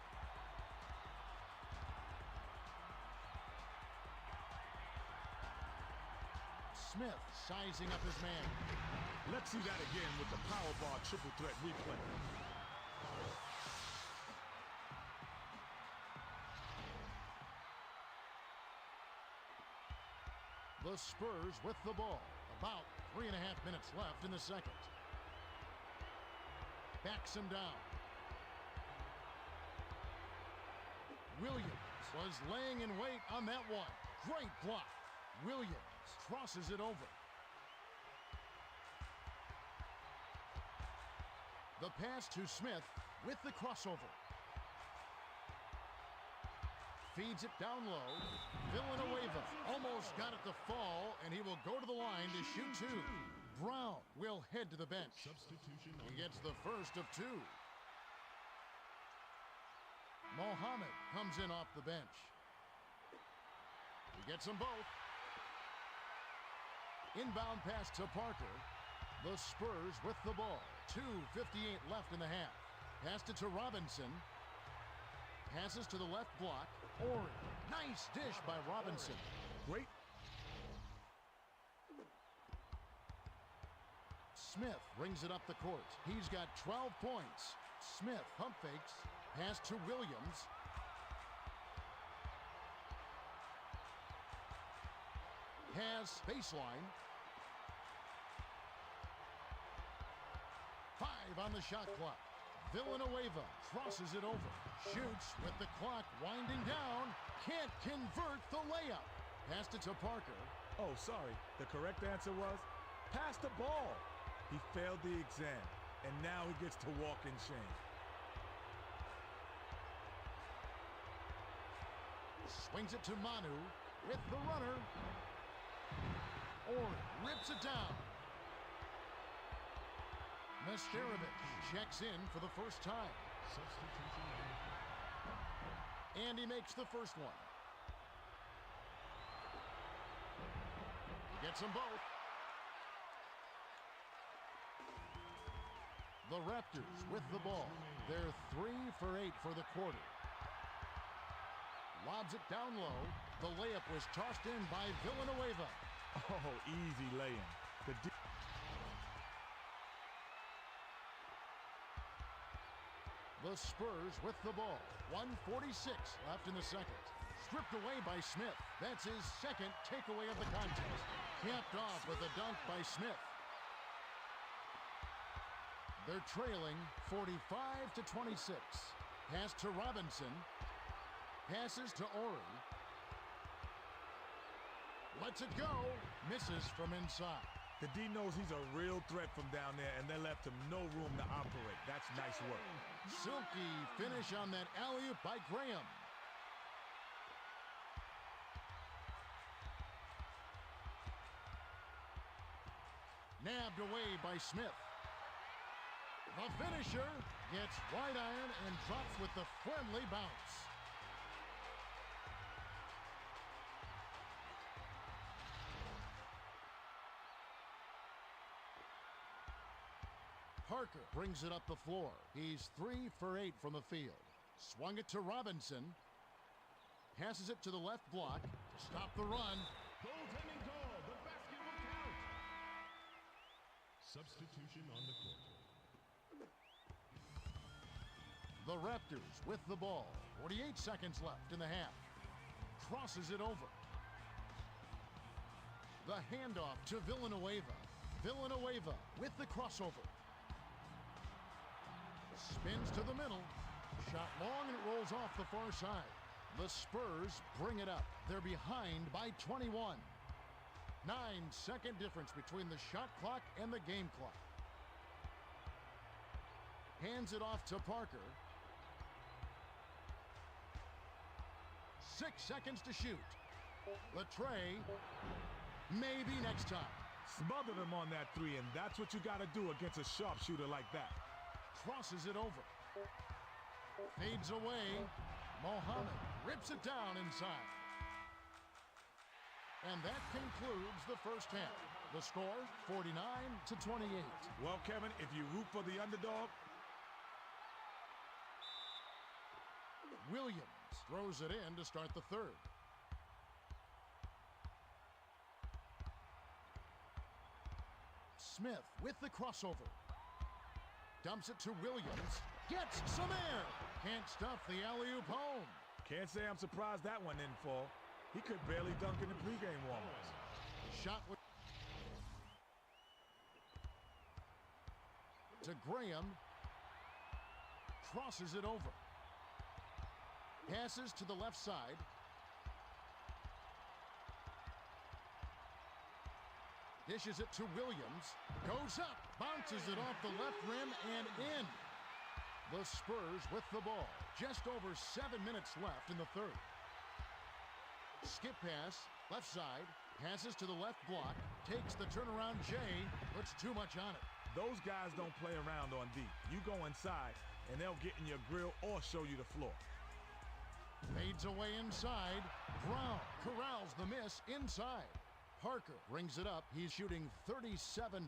Smith sizing up his man. Let's see that again with the Powerball triple threat replay. The Spurs with the ball. About 3.5 minutes left in the second. Backs him down. Williams was laying in wait on that one. Great block. Williams crosses it over. The pass to Smith with the crossover. Feeds it down low. Villanueva almost got it to fall, and he will go to the line to shoot 2. Brown will head to the bench. He gets the first of 2. Mohammed comes in off the bench. He gets them both. Inbound pass to Parker. The Spurs with the ball. 2:58 left in the half. Passed it to Robinson. Passes to the left block. Ori. Nice dish by Robinson. Great. Smith brings it up the court. He's got 12 points. Smith pump fakes. Pass to Williams. Pass baseline. 5 on the shot clock. Villanueva crosses it over. Shoots with the clock winding down. Can't convert the layup. Passed it to Parker. Oh, sorry. The correct answer was pass the ball. He failed the exam, and now he gets to walk in shame. Swings it to Manu with the runner. Ori rips it down. Nesterovich checks in for the first time. Substitution on the field. And he makes the first one. He gets them both. The Raptors with the ball. They're 3 for 8 for the quarter. Lobs it down low. The layup was tossed in by Villanueva. Oh, easy lay-in. The Spurs with the ball. 1:46 left in the second. Stripped away by Smith. That's his second takeaway of the contest. Capped off with a dunk by Smith. They're trailing 45-26. Pass to Robinson. Passes to Ori. Lets it go. Misses from inside. The D knows he's a real threat from down there, and they left him no room to operate. That's nice work. Silky finish on that alley-oop by Graham. Nabbed away by Smith. The finisher gets wide iron and drops with the friendly bounce. Parker brings it up the floor. He's 3 for 8 from the field. Swung it to Robinson. Passes it to the left block to stop the run. Goaltending call. The basket will count. Substitution on the court. The Raptors with the ball. 48 seconds left in the half. Crosses it over. The handoff to Villanueva. Villanueva with the crossover. Spins to the middle. Shot long and it rolls off the far side. The Spurs bring it up. They're behind by 21. 9-second difference between the shot clock and the game clock. Hands it off to Parker. 6 seconds to shoot. The tray. Maybe next time. Smothered him on that three, and that's what you got to do against a sharpshooter like that. Crosses it over. Fades away. Mohammed rips it down inside. And that concludes the first half. The score, 49-28. Well, Kevin, if you root for the underdog, Williams throws it in to start the third. Smith with the crossover. Dumps it to Williams. Gets some air. Can't stuff the alley-oop home. can't say I'm surprised that one didn't fall. He could barely dunk in the pregame warm-ups. Shot with to Graham. Crosses it over. Passes to the left side. Dishes it to Williams. Goes up. Bounces it off the left rim and in. The Spurs with the ball. Just over 7 minutes left in the third. Skip pass. Left side. Passes to the left block. Takes the turnaround Jay. Puts too much on it. Those guys don't play around on D. You go inside, and they'll get in your grill or show you the floor. Fades away inside. Brown corrals the miss inside. Parker brings it up. He's shooting 37%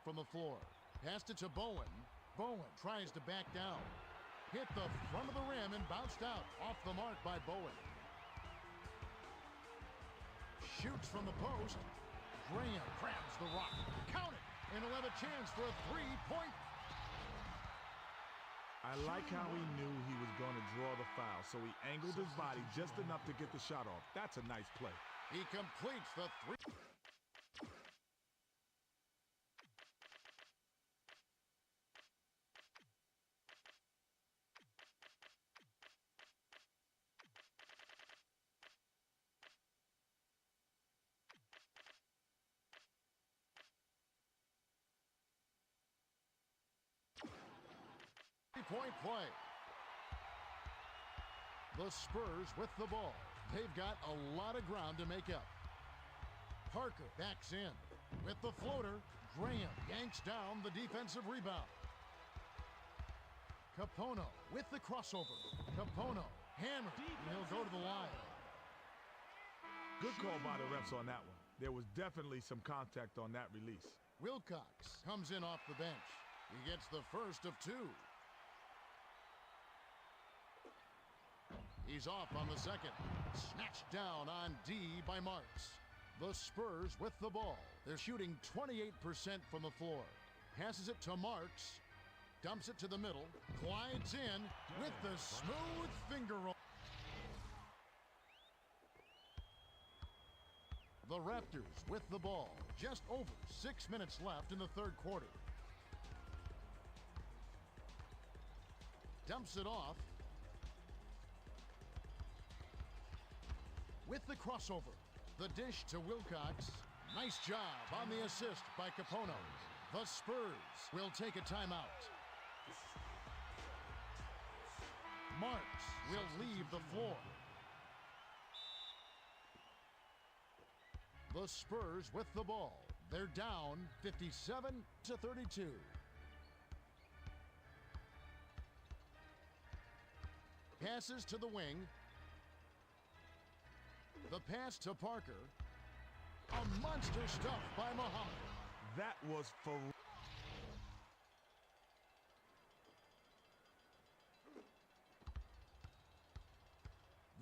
from the floor. Passed it to Bowen. Bowen tries to back down. Hit the front of the rim and bounced out. Off the mark by Bowen. Shoots from the post. Graham grabs the rock. Count it. And he'll have a chance for a three-point. I like how he knew he was going to draw the foul, so he angled his body just enough to get the shot off. That's a nice play. He completes the three. 3-point play. The Spurs with the ball. They've got a lot of ground to make up. Parker backs in. With the floater, Graham yanks down the defensive rebound. Capono with the crossover. Capono hammered. He'll go to the line. Good call by the refs on that one. There was definitely some contact on that release. Wilcox comes in off the bench. He gets the first of two. He's off on the second. Snatched down on D by Marks. The Spurs with the ball. They're shooting 28% from the floor. Passes it to Marks. Dumps it to the middle. Glides in with the smooth finger roll. The Raptors with the ball. Just over 6 minutes left in the third quarter. Dumps it off. With the crossover. The dish to Wilcox. Nice job on the assist by Capono. The Spurs will take a timeout. Marks will leave the floor. The Spurs with the ball. They're down 57-32. Passes to the wing. The pass to Parker. A monster stuff by Muhammad. That was for...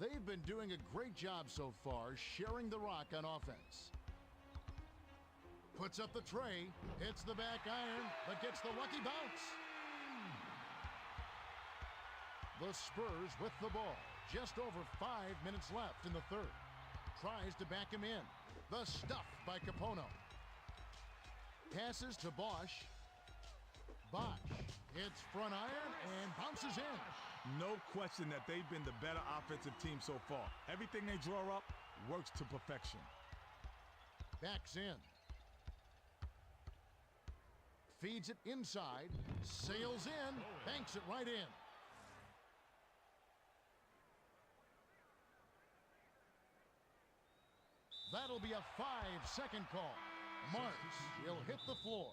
They've been doing a great job so far, sharing the rock on offense. Puts up the tray, hits the back iron, but gets the lucky bounce. The Spurs with the ball. Just over 5 minutes left in the third. Tries to back him in. The stuff by Capono. Passes to Bosch. Bosch hits front iron and bounces in. No question that they've been the better offensive team so far. Everything they draw up works to perfection. Backs in. Feeds it inside. Sails in. Banks it right in. That'll be a 5-second call. Marks will hit the floor.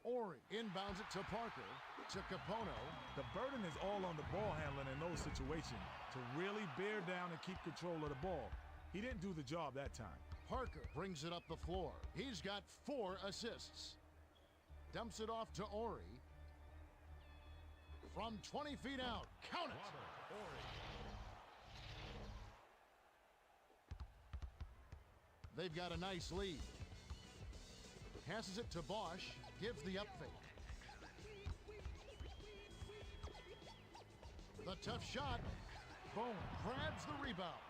Ori inbounds it to Parker, to Capono. The burden is all on the ball handling in those situations to really bear down and keep control of the ball. He didn't do the job that time. Parker brings it up the floor. He's got 4 assists. Dumps it off to Ori. From 20 feet out. Count it! They've got a nice lead. Passes it to Bosch. Gives the up fake. The tough shot. Bowen grabs the rebound.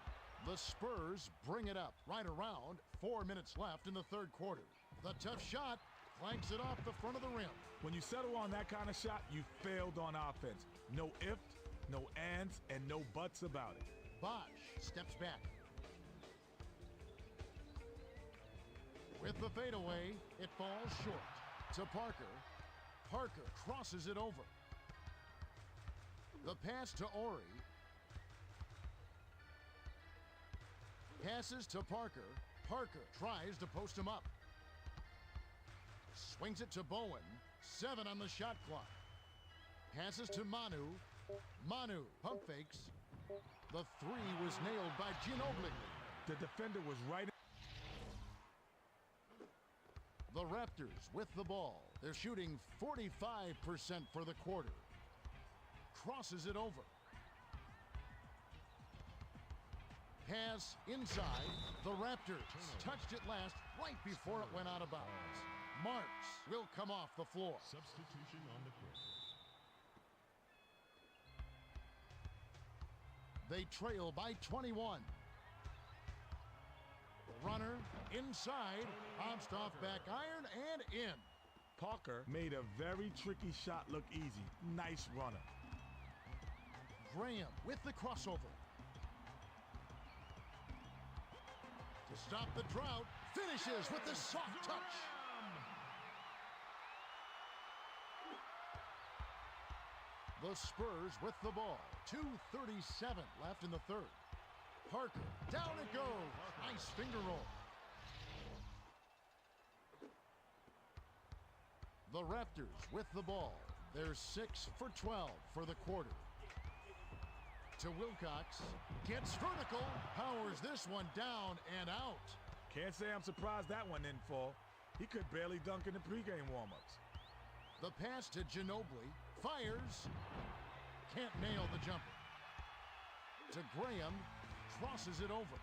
The Spurs bring it up right around 4 minutes left in the third quarter. The tough shot clanks it off the front of the rim. When you settle on that kind of shot, you failed on offense. No ifs, no ands, and no buts about it. Bosch steps back. With the fadeaway, it falls short. To Parker. Parker crosses it over. The pass to Ori. Passes to Parker. Parker tries to post him up. Swings it to Bowen. 7 on the shot clock. Passes to Manu. Manu pump fakes. The 3 was nailed by Ginobili. The defender was right. The Raptors with the ball. They're shooting 45% for the quarter. Crosses it over. Pass inside. The Raptors touched it last right before it went out of bounds. Marks will come off the floor. Substitution on the court. They trail by 21. Runner inside, bounced off back iron and in. Parker made a very tricky shot look easy. Nice runner. Graham with the crossover. To stop the drought, finishes with the soft touch. The Spurs with the ball. 2:37 left in the third. Parker, down it goes. Nice finger roll. The Raptors with the ball. They're 6 for 12 for the quarter. To Wilcox, gets vertical, powers this one down and out. Can't say I'm surprised that one didn't fall. He could barely dunk in the pregame warm-ups. The pass to Ginobili, fires, can't nail the jumper. To Graham, crosses it over.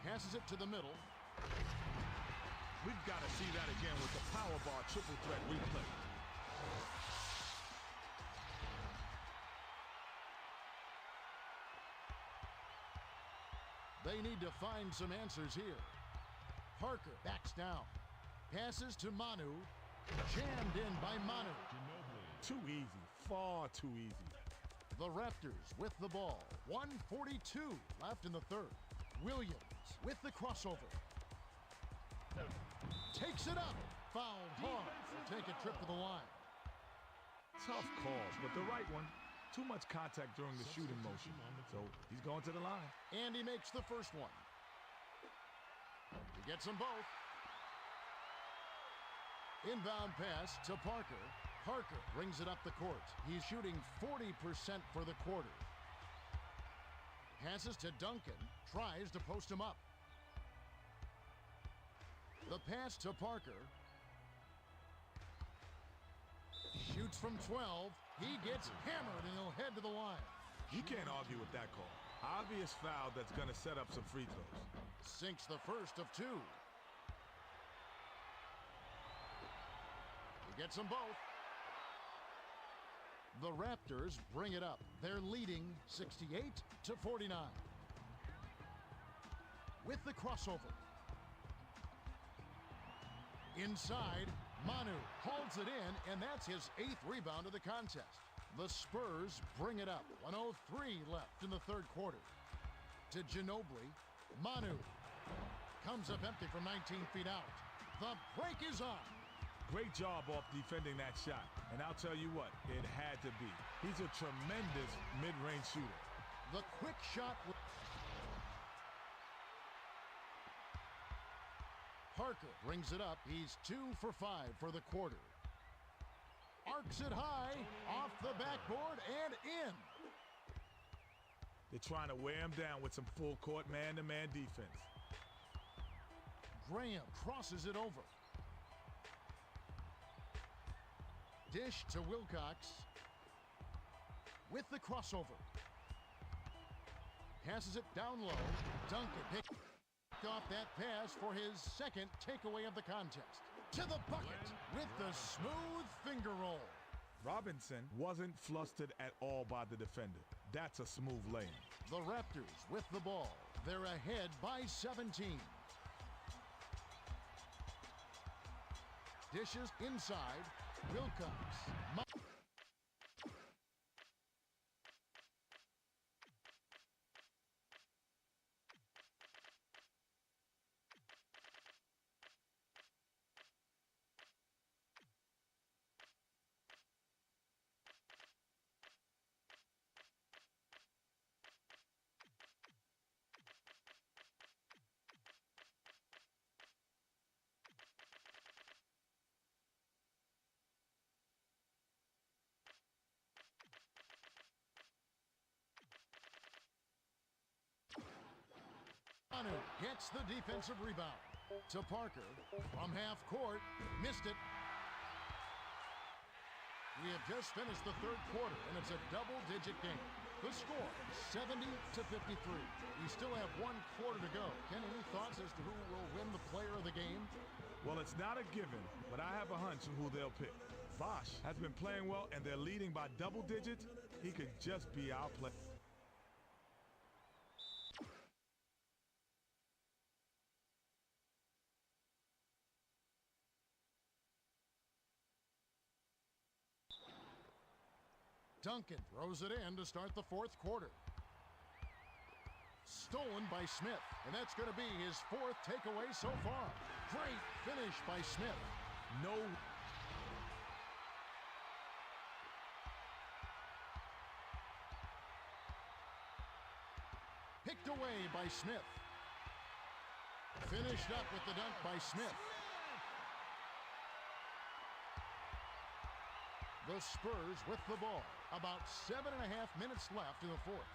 Passes it to the middle. We've got to see that again with the power bar triple threat replay. They need to find some answers here. Parker backs down. Passes to Manu. Jammed in by Manu. Too easy. Far too easy. The Raptors with the ball. 1:42 left in the third. Williams with the crossover. Takes it up. Fouled hard. Will take a trip to the line. Tough calls, but the right one. Too much contact during the shooting motion. So he's going to the line. And he makes the first one. He gets them both. Inbound pass to Parker. Parker brings it up the court. He's shooting 40% for the quarter. Passes to Duncan. Tries to post him up. The pass to Parker. Shoots from 12. He gets hammered and he'll head to the line. You can't argue with that call. Obvious foul that's going to set up some free throws. Sinks the first of two. He gets them both. The Raptors bring it up. They're leading 68-49. With the crossover. Inside, Manu holds it in, and that's his 8th rebound of the contest. The Spurs bring it up. 1:03 left in the third quarter. To Ginobili, Manu comes up empty from 19 feet out. The break is on. Great job off defending that shot. And I'll tell you what, it had to be. He's a tremendous mid-range shooter. The quick shot. Parker brings it up. He's 2 for 5 for the quarter. Arcs it high, off the backboard, and in. They're trying to wear him down with some full-court man-to-man defense. Graham crosses it over. Dish to Wilcox. With the crossover. Passes it down low. Duncan picked off that pass for his second takeaway of the contest. To the bucket with the smooth finger roll. Robinson wasn't flustered at all by the defender. That's a smooth lane. The Raptors with the ball. They're ahead by 17. Dishes inside. Wilcox. Manu gets the defensive rebound. To Parker from half court. Missed it. We have just finished the third quarter, and it's a double-digit game. The score, 70-53. We still have one quarter to go. Ken, any thoughts as to who will win the player of the game? Well, it's not a given, but I have a hunch of who they'll pick. Bosh has been playing well, and they're leading by double digits. He could just be our player. Duncan throws it in to start the fourth quarter. Stolen by Smith, and that's going to be his 4th takeaway so far. Great finish by Smith. picked away by Smith. Finished up with the dunk by Smith. The Spurs with the ball. About 7.5 minutes left in the fourth.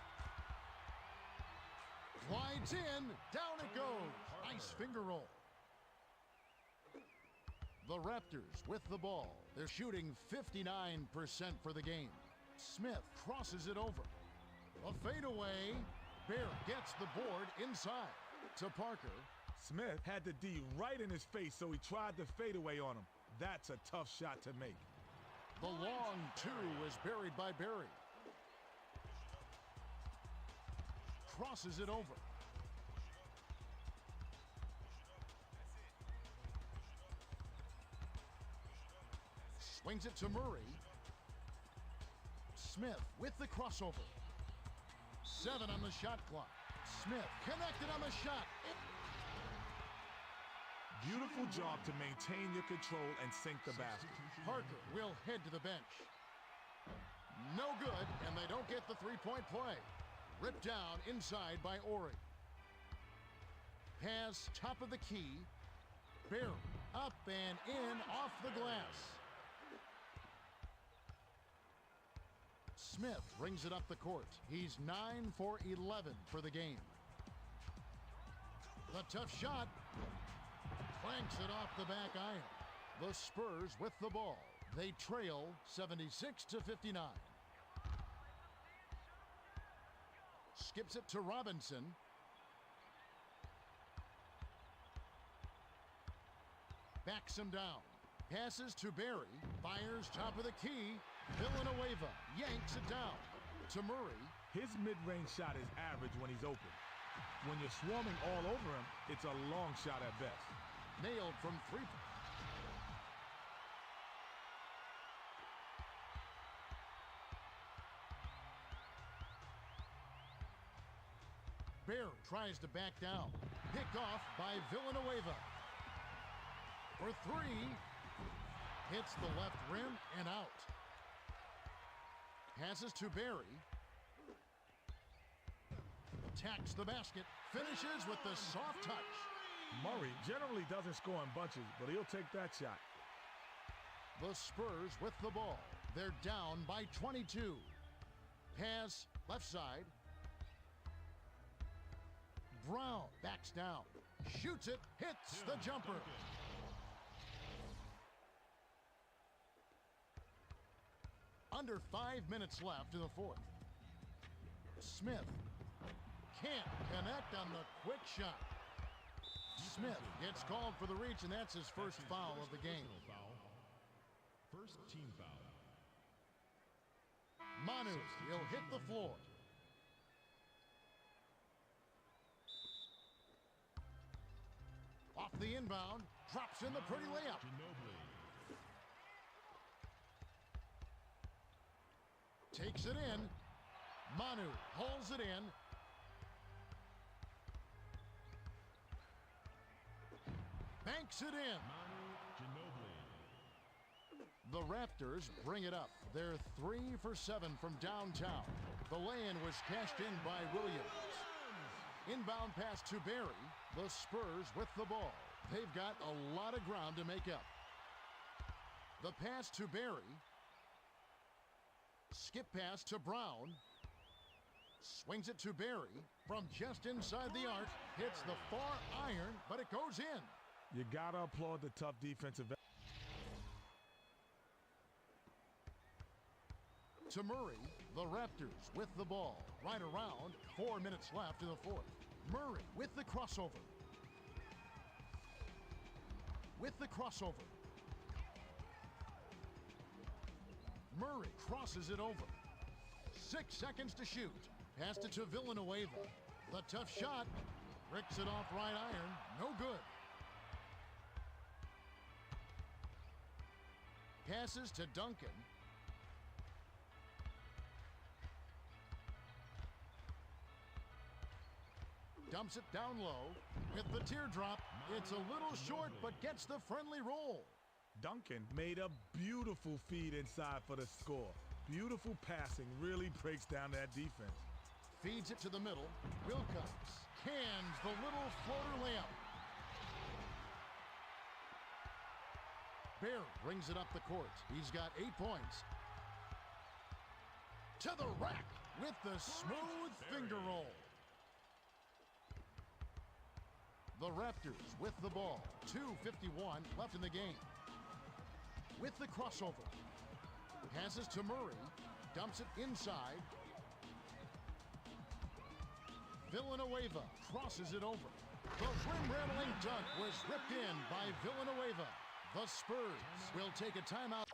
Glides in. Down it goes. Nice finger roll. The Raptors with the ball. They're shooting 59% for the game. Smith crosses it over. A fadeaway. Bear gets the board inside to Parker. Smith had the D right in his face, so he tried the fadeaway on him. That's a tough shot to make. The long two is buried by Barry. Crosses it over. Swings it to Murray. Smith with the crossover. 7 on the shot clock. Smith connected on the shot. Beautiful job to maintain your control and sink the basket. Parker will head to the bench. No good, and they don't get the three-point play. Ripped down inside by Ori. Pass top of the key. Barry up and in off the glass. Smith brings it up the court. He's 9 for 11 for the game. The tough shot. Clanks it off the back iron. The Spurs with the ball. They trail 76-59. Skips it to Robinson. Backs him down. Passes to Barry. Fires top of the key. Villanueva yanks it down to Murray. His mid-range shot is average when he's open. When you're swarming all over him, it's a long shot at best. Nailed from 3. Bear tries to back down. Picked off by Villanueva. For 3. Hits the left rim and out. Passes to Barry. Attacks the basket. Finishes with the soft touch. Murray generally doesn't score in bunches, but he'll take that shot. The Spurs with the ball. They're down by 22. Pass left side. Brown backs down. Shoots it. Hits the jumper. Under 5 minutes left in the fourth. Smith can't connect on the quick shot. Smith gets called for the reach, and that's his first foul of the game. First team foul. Manu will hit the floor. Off the inbound, drops in the pretty layup. Takes it in. Manu holds it in. Banks it in. The Raptors bring it up. They're 3 for 7 from downtown. The lay-in was cashed in by Williams. Inbound pass to Barry. The Spurs with the ball. They've got a lot of ground to make up. The pass to Barry. Skip pass to Brown. Swings it to Barry from just inside the arc. Hits the far iron, but it goes in. You gotta applaud the tough defensive. To Murray, the Raptors with the ball. Right around 4 minutes left in the fourth. Murray with the crossover. With the crossover. Murray crosses it over. 6 seconds to shoot. Passed it to Villanueva. The tough shot. Ricks it off right iron. No good. Passes to Duncan. Dumps it down low. With the teardrop. It's a little short, but gets the friendly roll. Duncan made a beautiful feed inside for the score. Beautiful passing really breaks down that defense. Feeds it to the middle. Wilcox cans the little floater layup. Bear brings it up the court. He's got 8 points. To the rack with the smooth finger roll. The Raptors with the ball. 2:51 left in the game. With the crossover. Passes to Murray. Dumps it inside. Villanueva crosses it over. The rim-rattling dunk was ripped in by Villanueva. The Spurs will take a timeout.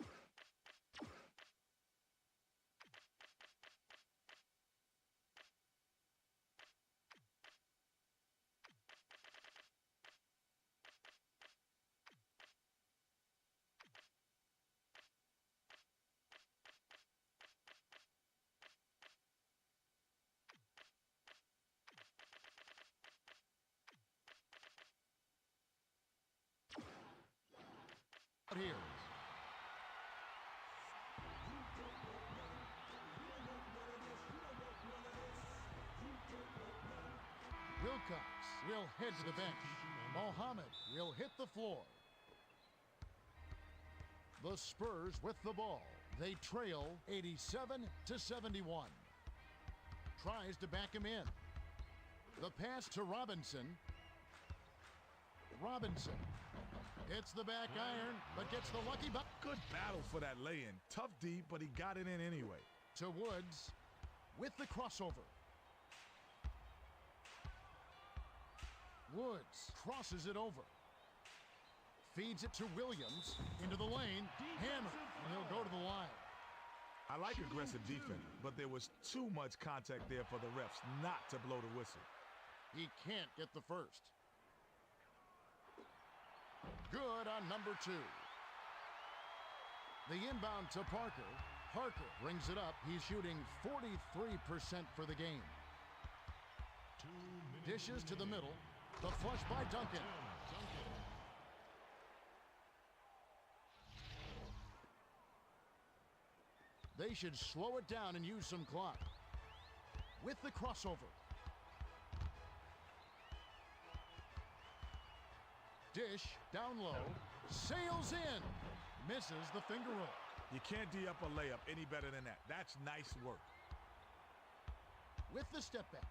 Here. Wilcox will head to the bench. Mohammed will hit the floor. The Spurs with the ball. They trail 87-71. Tries to back him in. The pass to Robinson. Robinson hits the back iron, but gets the lucky buck. Good battle for that lay-in. Tough D, but he got it in anyway. To Woods with the crossover. Woods crosses it over. Feeds it to Williams into the lane. Hammer, and he'll go to the line. I like aggressive defense, but there was too much contact there for the refs not to blow the whistle. He can't get the first. Good on number 2. The inbound to Parker. Parker brings it up. He's shooting 43% for the game. Dishes to the middle. The flush by Duncan. They should slow it down and use some clock. With the crossover. Dish down low. Sails in. Misses the finger roll. You can't D up a layup any better than that. That's nice work. With the step back.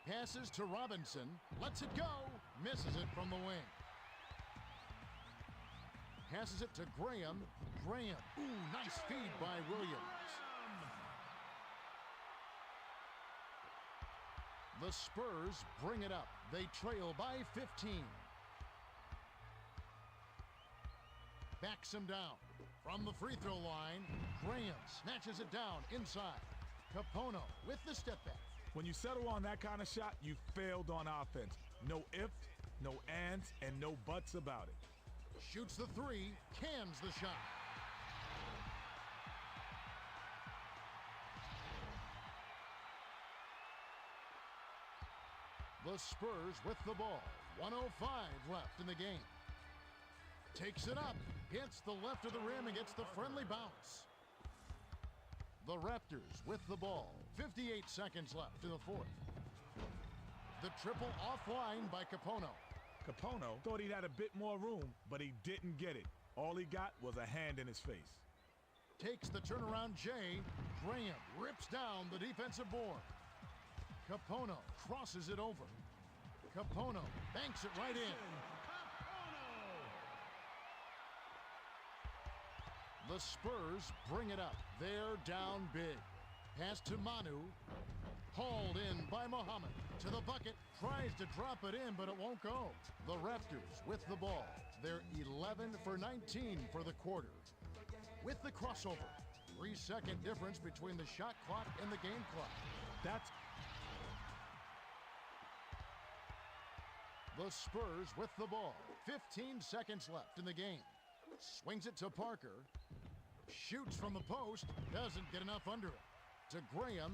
Passes to Robinson. Lets it go. Misses it from the wing. Passes it to Graham. Graham. Ooh, nice feed by Williams. The Spurs bring it up. They trail by 15. Backs him down. From the free throw line, Graham snatches it down inside. Capono with the step back. When you settle on that kind of shot, you failed on offense. No ifs, no ands, and no buts about it. Shoots the three, cans the shot. The Spurs with the ball. 1:05 left in the game. Takes it up, hits the left of the rim and gets the friendly bounce. The Raptors with the ball. 58 seconds left in the fourth. The triple offline by Capono. Capono thought he had a bit more room, but he didn't get it. All he got was a hand in his face. Takes the turnaround Jay. Graham rips down the defensive board. Capono crosses it over. Capono banks it right in. The Spurs bring it up. They're down big. Pass to Manu. Hauled in by Mohammed. To the bucket. Tries to drop it in, but it won't go. The Raptors with the ball. They're 11 for 19 for the quarter. With the crossover. 3-second difference between the shot clock and the game clock. That's... The Spurs with the ball. 15 seconds left in the game. Swings it to Parker. Shoots from the post. Doesn't get enough under it. To Graham.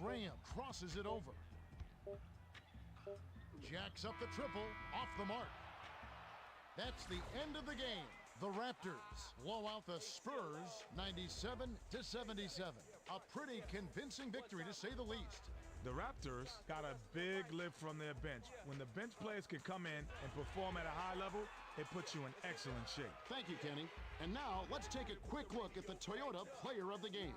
Graham crosses it over. Jacks up the triple. Off the mark. That's the end of the game. The Raptors blow out the Spurs 97-77. A pretty convincing victory, to say the least. The Raptors got a big lift from their bench. When the bench players can come in and perform at a high level, it puts you in excellent shape. Thank you, Kenny. And now, let's take a quick look at the Toyota Player of the Game.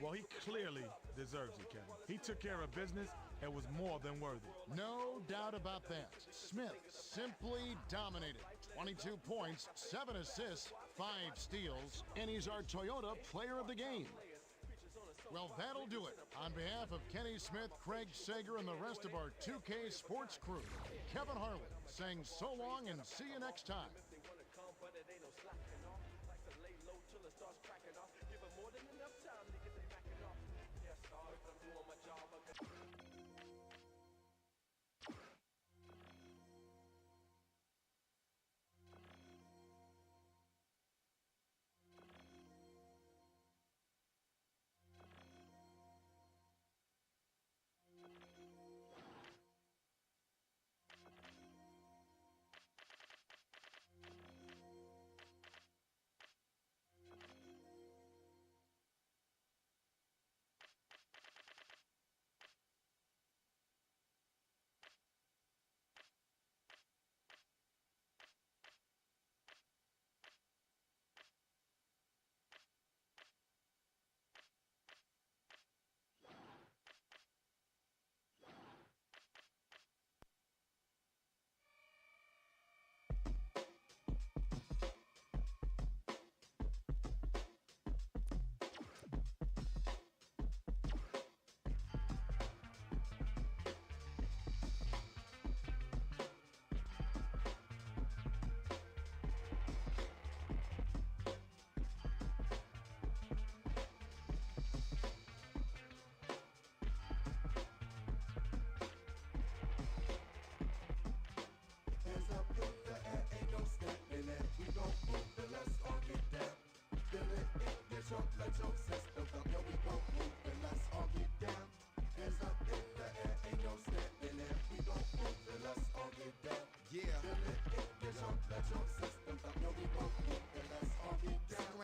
Well, he clearly deserves it, Kevin. He took care of business and was more than worthy. No doubt about that. Smith simply dominated. 22 points, 7 assists, 5 steals, and he's our Toyota Player of the Game. Well, that'll do it. On behalf of Kenny Smith, Craig Sager, and the rest of our 2K Sports crew, Kevin Harlan saying so long and see you next time.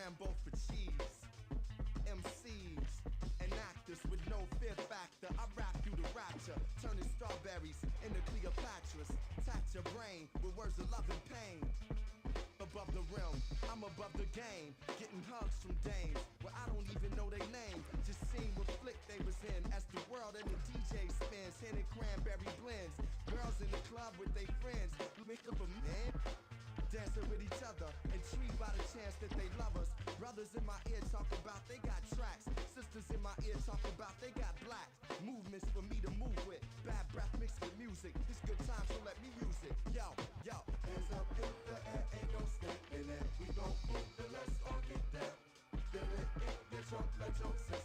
Scramble for cheese. MCs and actors with no fear factor. I rap through the rapture, turning strawberries into Cleopatras. Touch your brain with words of love and pain. Above the rim, I'm above the game. Getting hugs from dames where I don't even know their name. Just seeing what flick they was in as the world and the DJ spins. Hitting cranberry blends. Girls in the club with their friends. Make up a man. Dancing with each other, intrigued by the chance that they love us. Brothers in my ear talk about they got tracks. Sisters in my ear talk about they got black. Movements for me to move with. Bad breath mixed with music. It's good time, so let me use it. Yo, yo. Hands up in the air, ain't no stepping it. We gon' move, then let's all get down. Feel it, get your, let your